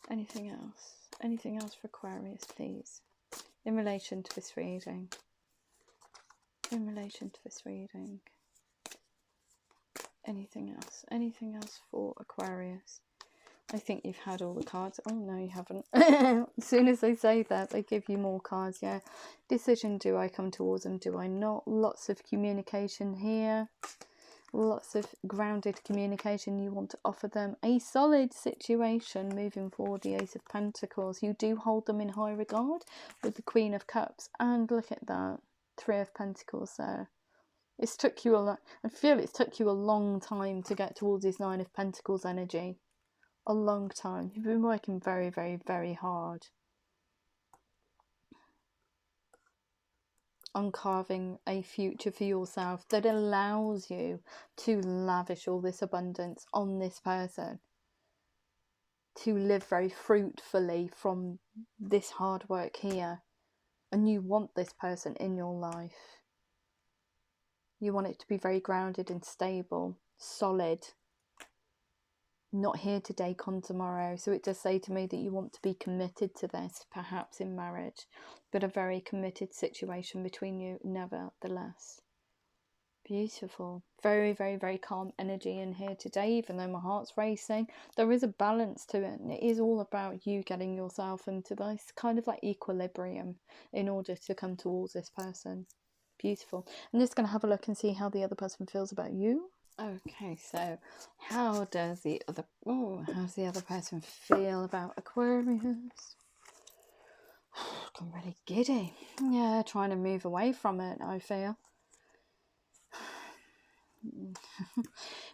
Speaker 1: Anything else? Anything else for Aquarius, please? In relation to this reading. In relation to this reading. Anything else? Anything else for Aquarius? I think you've had all the cards. Oh, no, you haven't. As soon as they say that, they give you more cards, yeah. Decision, do I come towards them? Do I not? Lots of communication here. Lots of grounded communication you want to offer them. A solid situation moving forward, the Ace of Pentacles. You do hold them in high regard with the Queen of Cups. And look at that. 3 of Pentacles there. It's took you I feel it's took you a long time to get towards this 9 of Pentacles energy. A long time. You've been working very, very, very hard. on carving a future for yourself that allows you to lavish all this abundance on this person, to live very fruitfully from this hard work here. And you want this person in your life. You want it to be very grounded and stable, solid, not here today, gone tomorrow. So it does say to me that you want to be committed to this, perhaps in marriage, but a very committed situation between you nevertheless. Beautiful. Very, very, very calm energy in here today, even though my heart's racing. There is a balance to it, and it is all about you getting yourself into this kind of like equilibrium in order to come towards this person. Beautiful. I'm just going to have a look and see how the other person feels about you. Okay, so how does the other person feel about Aquarius? I'm really giddy. Yeah, trying to move away from it, I feel.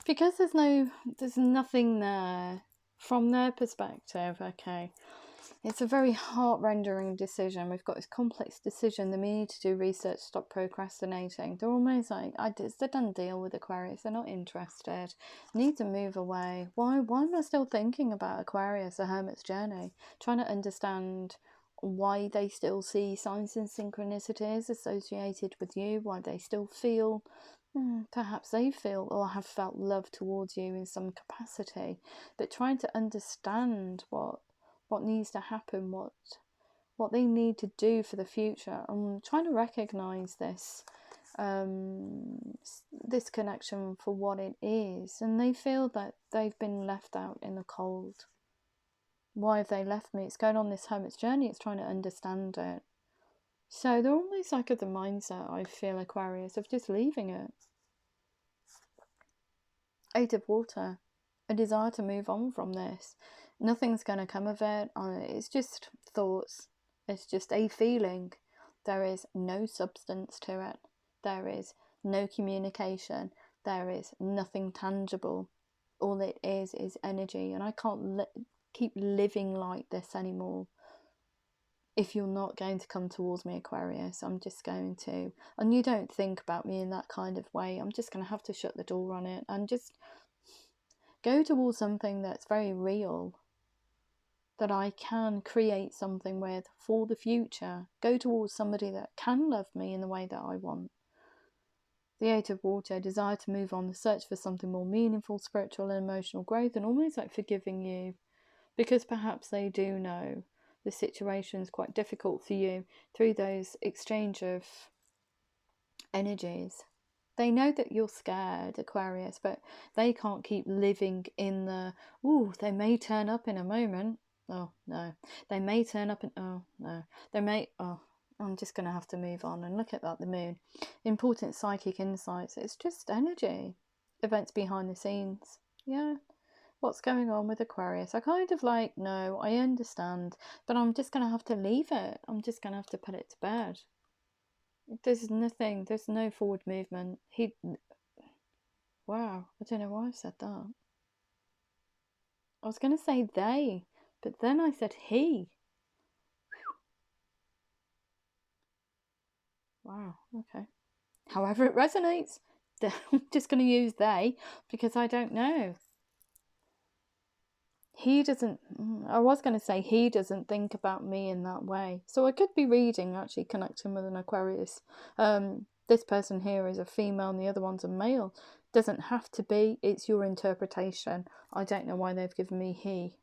Speaker 1: Because there's nothing there from their perspective. Okay, it's a very heart-rendering decision. We've got this complex decision. They need to do research, stop procrastinating. They're almost like, it's a done deal with Aquarius. They're not interested. Need to move away. Why am I still thinking about Aquarius, a hermit's journey? Trying to understand why they still see signs and synchronicities associated with you, why they still feel, perhaps they feel or have felt love towards you in some capacity, but trying to understand what needs to happen, what they need to do for the future. I'm trying to recognize this this connection for what it is, and they feel that they've been left out in the cold. Why have they left me? It's going on this hermit's journey. It's trying to understand it. So they're almost like of the mindset, I feel, Aquarius, of just leaving it. Eight of Water, a desire to move on from this. Nothing's going to come of it. It's just thoughts. It's just a feeling. There is no substance to it. There is no communication. There is nothing tangible. All it is energy. And I can't keep living like this anymore. If you're not going to come towards me, Aquarius, I'm just going to, and you don't think about me in that kind of way, I'm just going to have to shut the door on it and just go towards something that's very real, that I can create something with for the future. Go towards somebody that can love me in the way that I want. The Eight of Water, desire to move on, the search for something more meaningful, spiritual and emotional growth, and almost like forgiving you, because perhaps they do know the situation is quite difficult for you through those exchange of energies. They know that you're scared, Aquarius, but they can't keep living in the, they may turn up in a moment. Oh, no. They may turn up in, oh, no. They may, I'm just going to have to move on. And look at that, the moon. Important psychic insights. It's just energy. Events behind the scenes. Yeah. What's going on with Aquarius? I kind of like, no, I understand, but I'm just going to have to leave it. I'm just going to have to put it to bed. There's nothing, there's no forward movement. Wow, I don't know why I said that. I was going to say they, but then I said he. Wow, okay. However it resonates, I'm just going to use they because I don't know. He doesn't, I was going to say he doesn't think about me in that way. So I could be reading, actually connecting with an Aquarius. This person here is a female and the other one's a male. Doesn't have to be, it's your interpretation. I don't know why they've given me he.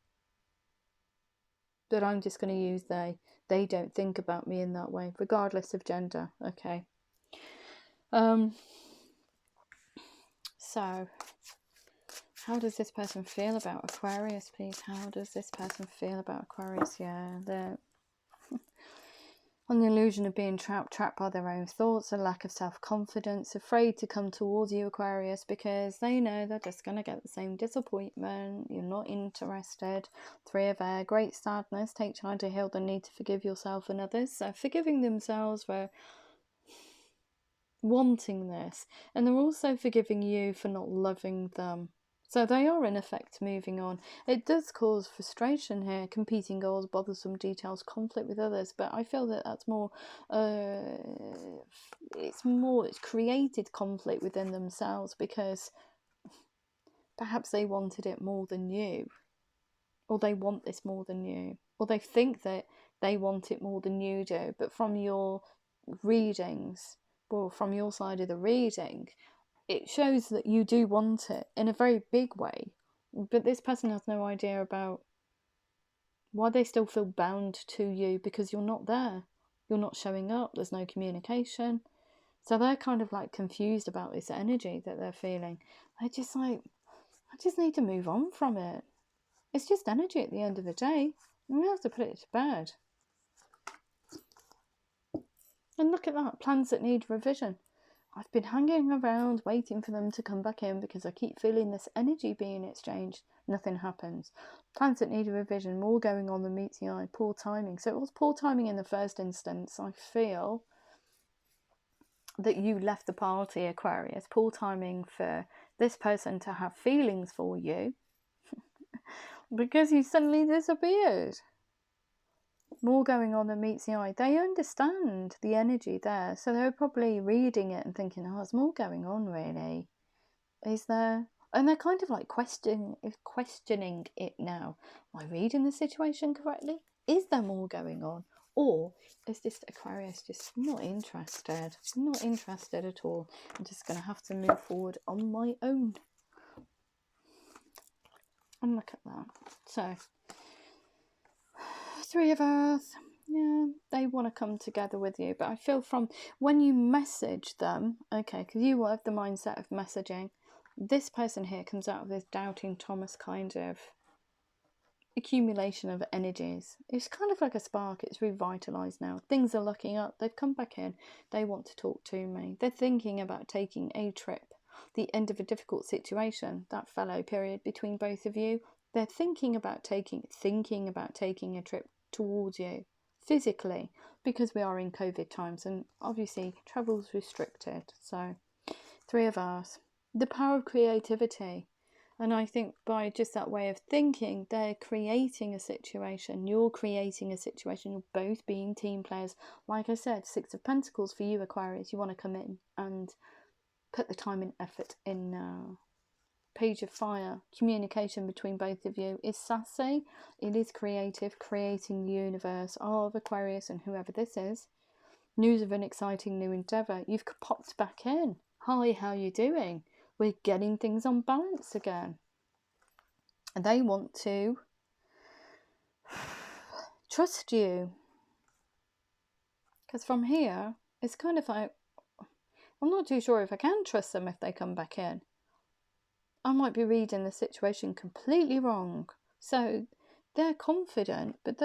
Speaker 1: But I'm just going to use they. They don't think about me in that way, regardless of gender. Okay. So how does this person feel about Aquarius, please? How does this person feel about Aquarius? Yeah, they're on the illusion of being trapped by their own thoughts, a lack of self-confidence, afraid to come towards you, Aquarius, because they know they're just going to get the same disappointment. You're not interested. Three of Air, great sadness. Take time to heal the need to forgive yourself and others. So forgiving themselves for wanting this, and they're also forgiving you for not loving them. So they are in effect moving on. It does cause frustration here, competing goals, bothersome details, conflict with others, but I feel that that's more, it's created conflict within themselves because perhaps they wanted it more than you, or they want this more than you, or they think that they want it more than you do, but from your readings, well, from your side of the reading, it shows that you do want it in a very big way, but this person has no idea about why they still feel bound to you, because you're not there, you're not showing up, there's no communication. So they're kind of like confused about this energy that they're feeling. They're just like, I just need to move on from it. It's just energy at the end of the day. We have to put it to bed. And look at that, plans that need revision. I've been hanging around waiting for them to come back in because I keep feeling this energy being exchanged. Nothing happens. Plans that need a revision, more going on than meets the eye. Poor timing. So it was poor timing in the first instance. I feel that you left the party, Aquarius. Poor timing for this person to have feelings for you because you suddenly disappeared. More going on than meets the eye. They understand the energy there, so they're probably reading it and thinking, oh, there's more going on, really. Is there? And they're kind of like questioning it now. Am I reading the situation correctly? Is there more going on? Or is this Aquarius just not interested? Not interested at all. I'm just going to have to move forward on my own. And look at that. So, Three of Earth. Yeah, they want to come together with you. But I feel from when you message them, okay, because you have the mindset of messaging, this person here comes out of this doubting Thomas kind of accumulation of energies. It's kind of like a spark. It's revitalized now. Things are looking up. They've come back in. They want to talk to me. They're thinking about taking a trip. The end of a difficult situation, that fallow period between both of you. They're thinking about taking a trip towards you physically, because we are in COVID times and obviously travel's restricted. So Three of Earth, the power of creativity. And I think by just that way of thinking, they're creating a situation. You're creating a situation. You're both being team players. Like I said, Six of Pentacles for you, Aquarius. You want to come in and put the time and effort in now. Page of Fire, communication between both of you is sassy. It is creative, creating the universe of Aquarius and whoever this is. News of an exciting new endeavour. You've popped back in. Hi, how you doing? We're getting things on balance again. And they want to trust you. Because from here, it's kind of like, I'm not too sure if I can trust them if they come back in. I might be reading the situation completely wrong. So they're confident, but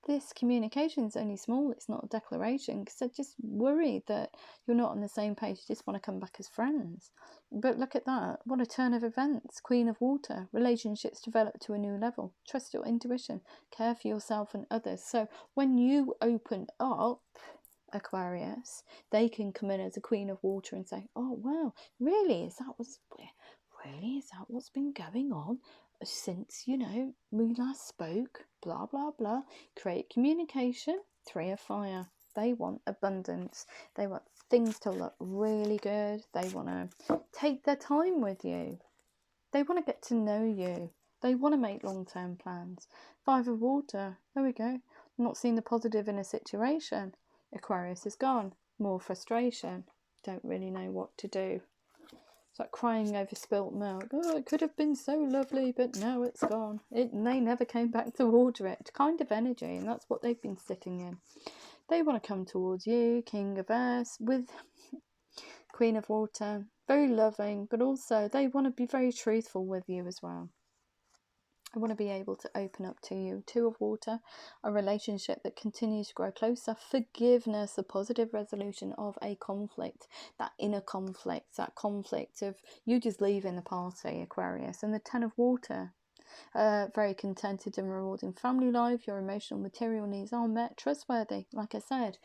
Speaker 1: this communication is only small. It's not a declaration, because they're just worried that you're not on the same page. You just want to come back as friends. But look at that. What a turn of events. Queen of Water. Relationships develop to a new level. Trust your intuition. Care for yourself and others. So when you open up, Aquarius, they can come in as a Queen of Water and say, oh, wow, really? Is that what's been going on since, we last spoke? Blah, blah, blah. Create communication. Three of Fire. They want abundance. They want things to look really good. They want to take their time with you. They want to get to know you. They want to make long-term plans. Five of Water. There we go. Not seeing the positive in a situation. Aquarius is gone. More frustration. Don't really know what to do. It's like crying over spilt milk. Oh, it could have been so lovely, but now it's gone. They never came back to water it. Kind of energy, and that's what they've been sitting in. They want to come towards you, King of Earth, with Queen of Water. Very loving, but also they want to be very truthful with you as well. I want to be able to open up to you. Two of Water, a relationship that continues to grow closer. Forgiveness, the positive resolution of a conflict, that inner conflict, that conflict of you just leaving the party, Aquarius. And the Ten of Water, very contented and rewarding family life. Your emotional, material needs are met. Trustworthy, like I said.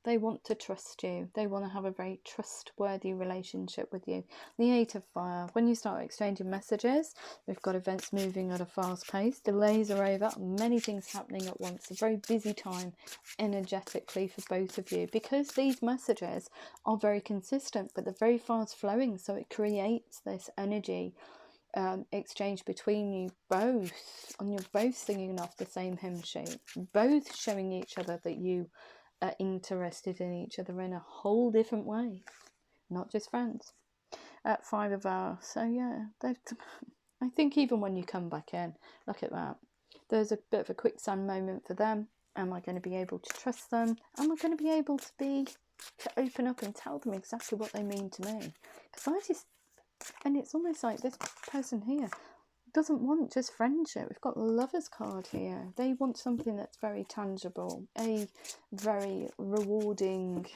Speaker 1: They want to trust you. They want to have a very trustworthy relationship with you. The Eight of Fire. When you start exchanging messages, we've got events moving at a fast pace. Delays are over. Many things happening at once. A very busy time energetically for both of you. Because these messages are very consistent, but they're very fast flowing. So it creates this energy exchange between you both. And you're both singing off the same hymn sheet. Both showing each other that you are interested in each other in a whole different way, not just friends. At 5 of Hours, so yeah, I think even when you come back in, look at that, there's a bit of a quicksand moment for them. Am I going to be able to trust them? Am I going to be able to open up and tell them exactly what they mean to me? Because and it's almost like this person here doesn't want just friendship. We've got the Lovers card here. They want something that's very tangible, a very rewarding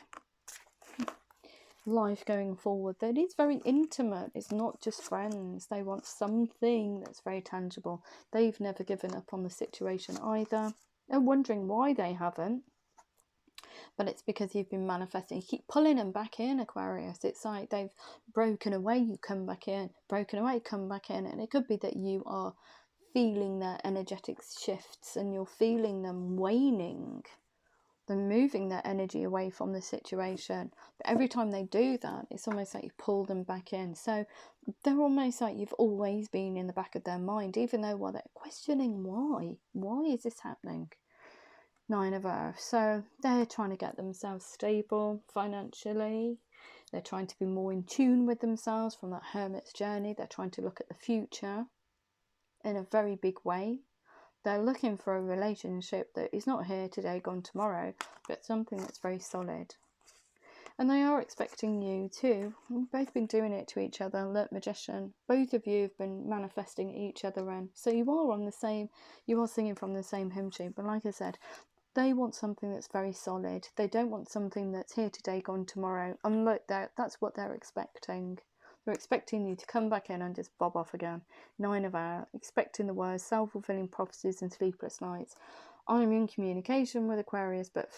Speaker 1: life going forward that is very intimate. It's not just friends. They want something that's very tangible. They've never given up on the situation either. They're wondering why they haven't. But it's because you've been manifesting. You keep pulling them back in, Aquarius. It's like they've broken away, you come back in. Broken away, come back in. And it could be that you are feeling their energetic shifts and you're feeling them waning. They're moving their energy away from the situation. But every time they do that, it's almost like you pull them back in. So they're almost like you've always been in the back of their mind, even though they're questioning why. Why is this happening? 9 of Earth. So they're trying to get themselves stable financially. They're trying to be more in tune with themselves from that hermit's journey. They're trying to look at the future in a very big way. They're looking for a relationship that is not here today, gone tomorrow, but something that's very solid. And they are expecting you too. You've both been doing it to each other. Look, Magician. Both of you have been manifesting each other in. So you are singing from the same hymn sheet. But like I said, they want something that's very solid. They don't want something that's here today, gone tomorrow. And look, that's what they're expecting. They're expecting you to come back in and just bob off again. 9 of Hours, expecting the worst, self-fulfilling prophecies and sleepless nights. I'm in communication with Aquarius, but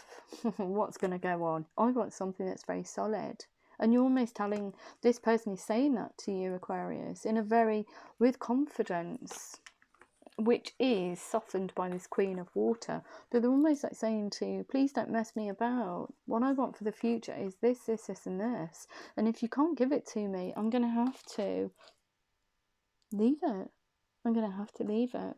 Speaker 1: what's going to go on? I want something that's very solid. And you're almost telling, this person is saying that to you, Aquarius, with confidence, which is softened by this Queen of Water. But they're almost like saying to you, please don't mess me about. What I want for the future is this, this, this, and this. And if you can't give it to me, I'm going to have to leave it. I'm going to have to leave it.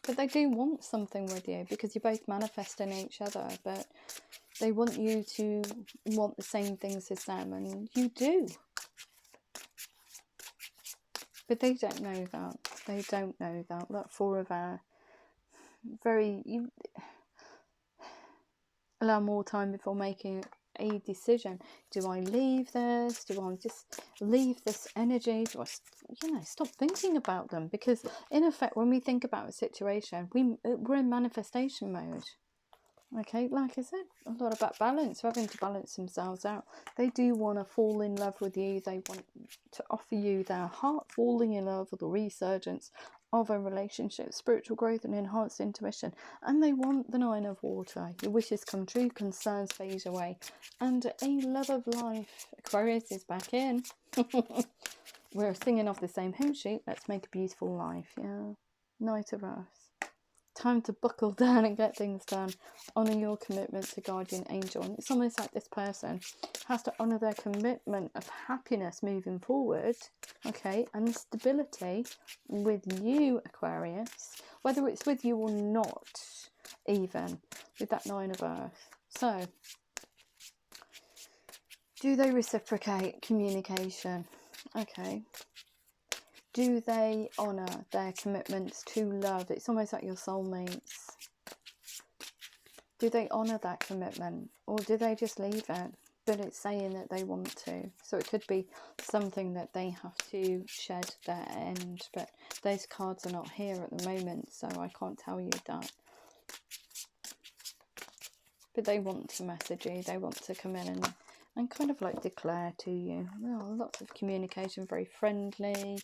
Speaker 1: But they do want something with you because you're both manifesting each other. But they want you to want the same things as them. And you do. But they don't know that. They don't know that. Look, 4 of Air. You allow more time before making a decision. Do I leave this? Do I just leave this energy? Do I, stop thinking about them? Because in effect, when we think about a situation, we're in manifestation mode. Okay, like I said, a lot about balance, having to balance themselves out. They do want to fall in love with you. They want to offer you their heart falling in love with the resurgence of a relationship, spiritual growth and enhanced intuition. And they want the 9 of Water. Your wishes come true, concerns fade away. And a love of life. Aquarius is back in. We're singing off the same hymn sheet. Let's make a beautiful life. Yeah. Knight of Earth. Time to buckle down and get things done. Honour your commitment to guardian angel. And it's almost like this person has to honour their commitment of happiness moving forward, okay, and stability with you, Aquarius, whether it's with you or not, even with that 9 of Earth. So, do they reciprocate communication? Okay. Do they honour their commitments to love? It's almost like your soulmates. Do they honour that commitment? Or do they just leave it? But it's saying that they want to. So it could be something that they have to shed their end. But those cards are not here at the moment, so I can't tell you that. But they want to message you. They want to come in and kind of like declare to you. Oh, lots of communication, very friendly.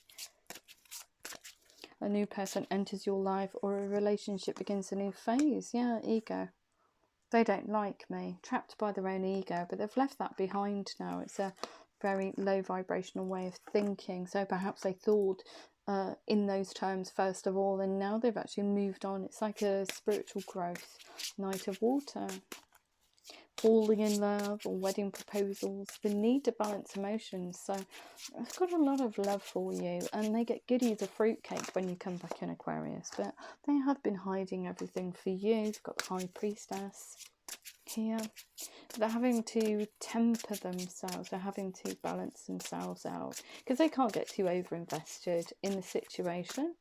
Speaker 1: A new person enters your life or a relationship begins a new phase. Yeah, ego. They don't like me, trapped by their own ego, but they've left that behind now. It's a very low vibrational way of thinking. So perhaps they thought in those terms first of all, and now they've actually moved on. It's like a spiritual growth. Knight of Water. Falling in love or wedding proposals, the need to balance emotions. So I've got a lot of love for you, and they get giddy as a fruitcake when you come back in, Aquarius, but they have been hiding everything for you. You've got the High Priestess here. They're having to temper themselves, they're having to balance themselves out because they can't get too over invested in the situation.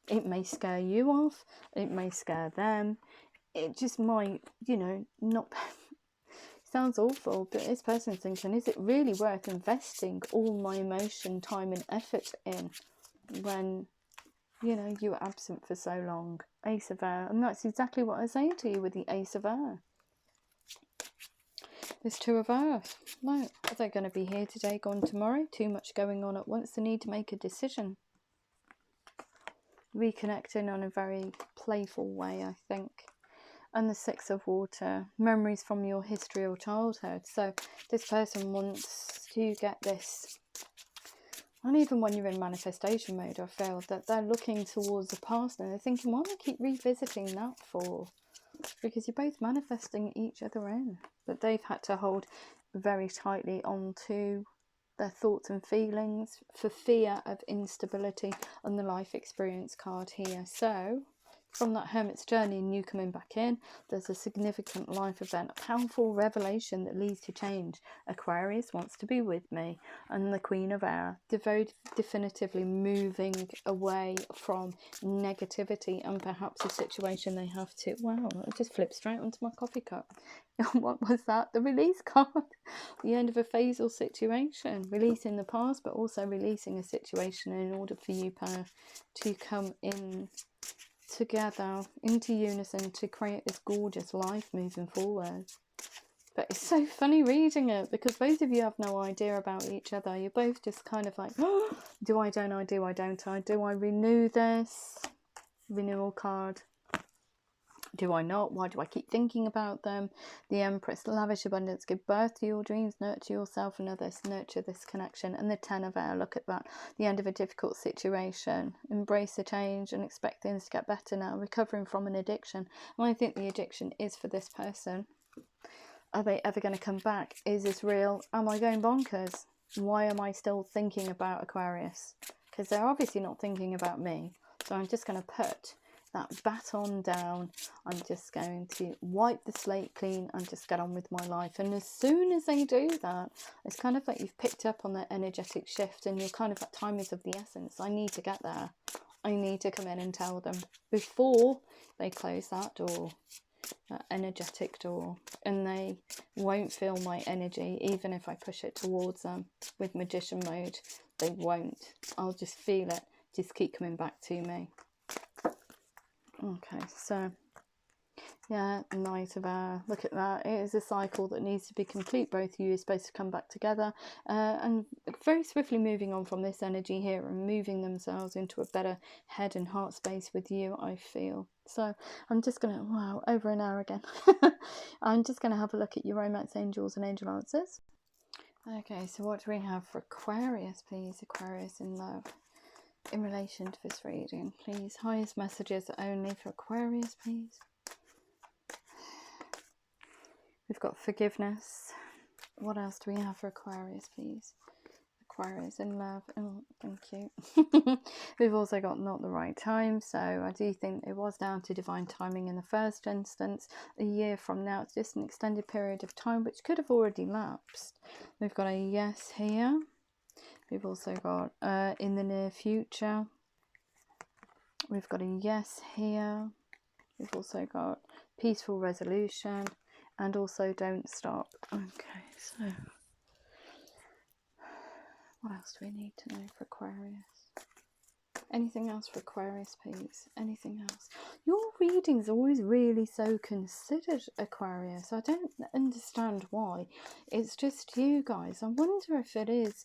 Speaker 1: It may scare you off, it may scare them, it just might, you know, not sounds awful, but this person's thinking, is it really worth investing all my emotion, time and effort in when, you know, you were absent for so long? Ace of Air. And that's exactly what I was saying to you with the Ace of Air. There's Two of Earth. No, are they going to be here today, gone tomorrow? Too much going on at once. The need to make a decision. Reconnecting on a very playful way, I think. And the Six of Water, memories from your history or childhood. So this person wants to get this, and even when you're in manifestation mode, I feel that they're looking towards the past and they're thinking, why do I keep revisiting that for? Because you're both manifesting each other in, but they've had to hold very tightly onto their thoughts and feelings for fear of instability on the life experience card here. So from that Hermit's journey and you coming back in, there's a significant life event, a powerful revelation that leads to change. Aquarius wants to be with me. And the Queen of Air, very definitively moving away from negativity and perhaps a situation they have to... Wow, it just flipped straight onto my coffee cup. What was that? The release card. The end of a phasal situation. Releasing the past, but also releasing a situation in order for you pair to come in together into unison to create this gorgeous life moving forward. But it's so funny reading it because both of you have no idea about each other. You're both just kind of like, oh, do I, don't I, do I, don't I, do I renew this renewal card? Do I not? Why do I keep thinking about them? The Empress, lavish abundance, give birth to your dreams, nurture yourself and others, nurture this connection. And the Ten of Air, look at that. The end of a difficult situation. Embrace the change and expect things to get better now. Recovering from an addiction. And I think the addiction is for this person. Are they ever going to come back? Is this real? Am I going bonkers? Why am I still thinking about Aquarius? Because they're obviously not thinking about me. So I'm just going to put that baton down. I'm just going to wipe the slate clean and just get on with my life. And as soon as they do that, it's kind of like you've picked up on that energetic shift and you're kind of like, time is of the essence. I need to get there. I need to come in and tell them before they close that door, that energetic door, and they won't feel my energy even if I push it towards them. With Magician mode, they won't. I'll just feel it. Just keep coming back to me. Okay, so yeah, Knight of Air, look at that. It is a cycle that needs to be complete. Both of you are supposed to come back together and very swiftly moving on from this energy here and moving themselves into a better head and heart space with you, I feel. So I'm just going to, wow, over an hour again. I'm just going to have a look at your romance angels and angel answers. Okay, so what do we have for Aquarius, please? Aquarius in love. In relation to this reading, please. Highest messages only for Aquarius, please. We've got forgiveness. What else do we have for Aquarius, please? Aquarius in love. Oh, thank you. We've also got not the right time. So I do think it was down to divine timing in the first instance. A year from now, it's just an extended period of time, which could have already lapsed. We've got a yes here. We've also got in the near future. We've got a yes here. We've also got peaceful resolution and also don't stop. Okay, so what else do we need to know for Aquarius? Anything else for Aquarius, please? Anything else? Your reading's always really so considered, Aquarius. I don't understand why. It's just you guys. I wonder if it is.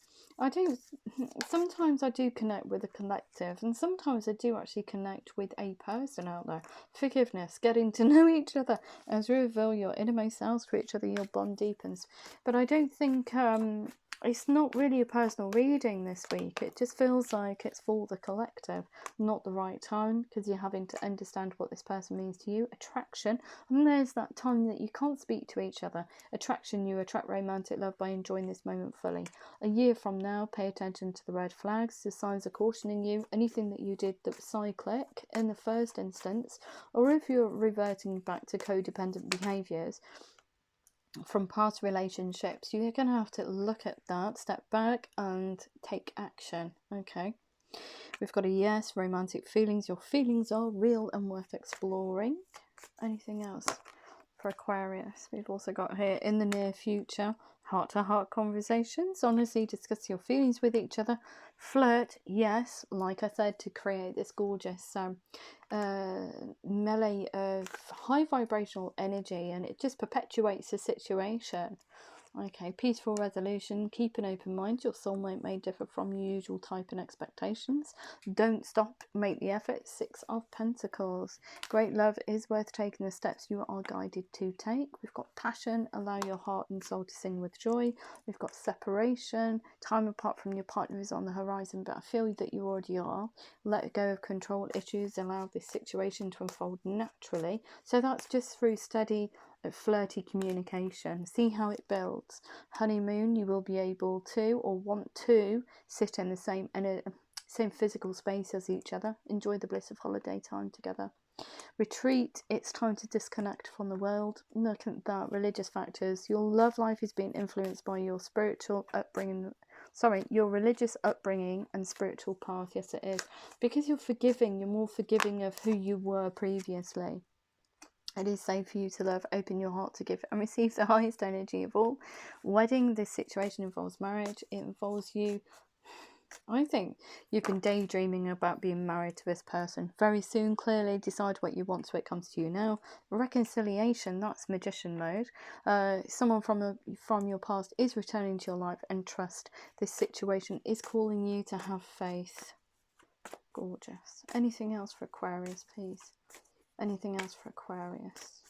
Speaker 1: Sometimes I do connect with a collective, and sometimes I do actually connect with a person out there. Forgiveness, getting to know each other. As you reveal your innermost selves for each other, your bond deepens. But I don't think it's not really a personal reading this week. It just feels like it's for the collective, not the right time, because you're having to understand what this person means to you. Attraction, and there's that time that you can't speak to each other. Attraction, you attract romantic love by enjoying this moment fully. A year from now, pay attention to the red flags. The signs are cautioning you. Anything that you did that was cyclic in the first instance, or if you're reverting back to codependent behaviours from past relationships, you're going to have to look at that, step back and take action. Okay, we've got a yes, romantic feelings. Your feelings are real and worth exploring. Anything else for Aquarius? We've also got here, in the near future, heart-to-heart conversations. Honestly, discuss your feelings with each other. Flirt, yes, like I said, to create this gorgeous melee of high vibrational energy, and it just perpetuates the situation. Okay, peaceful resolution. Keep an open mind. Your soulmate may differ from your usual type and expectations. Don't stop. Make the effort. 6 of Pentacles. Great love is worth taking the steps you are guided to take. We've got passion. Allow your heart and soul to sing with joy. We've got separation. Time apart from your partner is on the horizon, but I feel that you already are. Let go of control issues. Allow this situation to unfold naturally. So that's just through steady flirty communication. See how it builds. Honeymoon, you will be able to or want to sit in the same physical space as each other. Enjoy the bliss of holiday time together. Retreat, it's time to disconnect from the world. Look at that. Religious factors. Your love life is being influenced by your spiritual upbringing. Your religious upbringing and spiritual path. Yes, it is. Because you're forgiving, you're more forgiving of who you were previously. It is safe for you to love. Open your heart to give and receive the highest energy of all. Wedding, this situation involves marriage. It involves you. I think you've been daydreaming about being married to this person very soon. Clearly decide what you want so it comes to you now. Reconciliation, that's magician mode. Someone from your past is returning to your life, and trust. This situation is calling you to have faith. Gorgeous. Anything else for Aquarius, please? Anything else for Aquarius?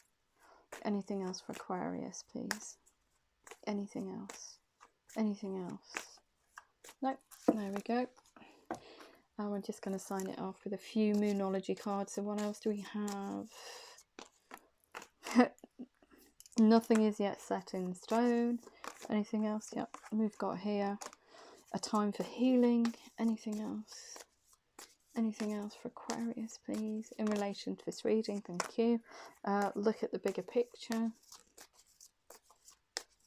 Speaker 1: Anything else for Aquarius, please? Anything else? Anything else? Nope. There we go. And we're just going to sign it off with a few Moonology cards. So what else do we have? Nothing is yet set in stone. Anything else? Yep. We've got here a time for healing. Anything else? Anything else for Aquarius, please, in relation to this reading? Thank you. Look at the bigger picture.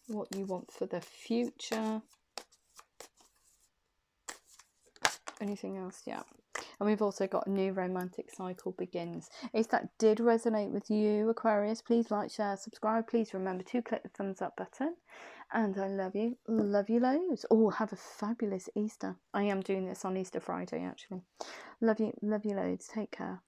Speaker 1: What you want for the future. Anything else? Yeah. And we've also got a new romantic cycle begins. If that did resonate with you, Aquarius, please like, share, subscribe. Please remember to click the thumbs up button. And I love you. Love you loads. Oh, have a fabulous Easter. I am doing this on Easter Friday, actually. Love you loads. Take care.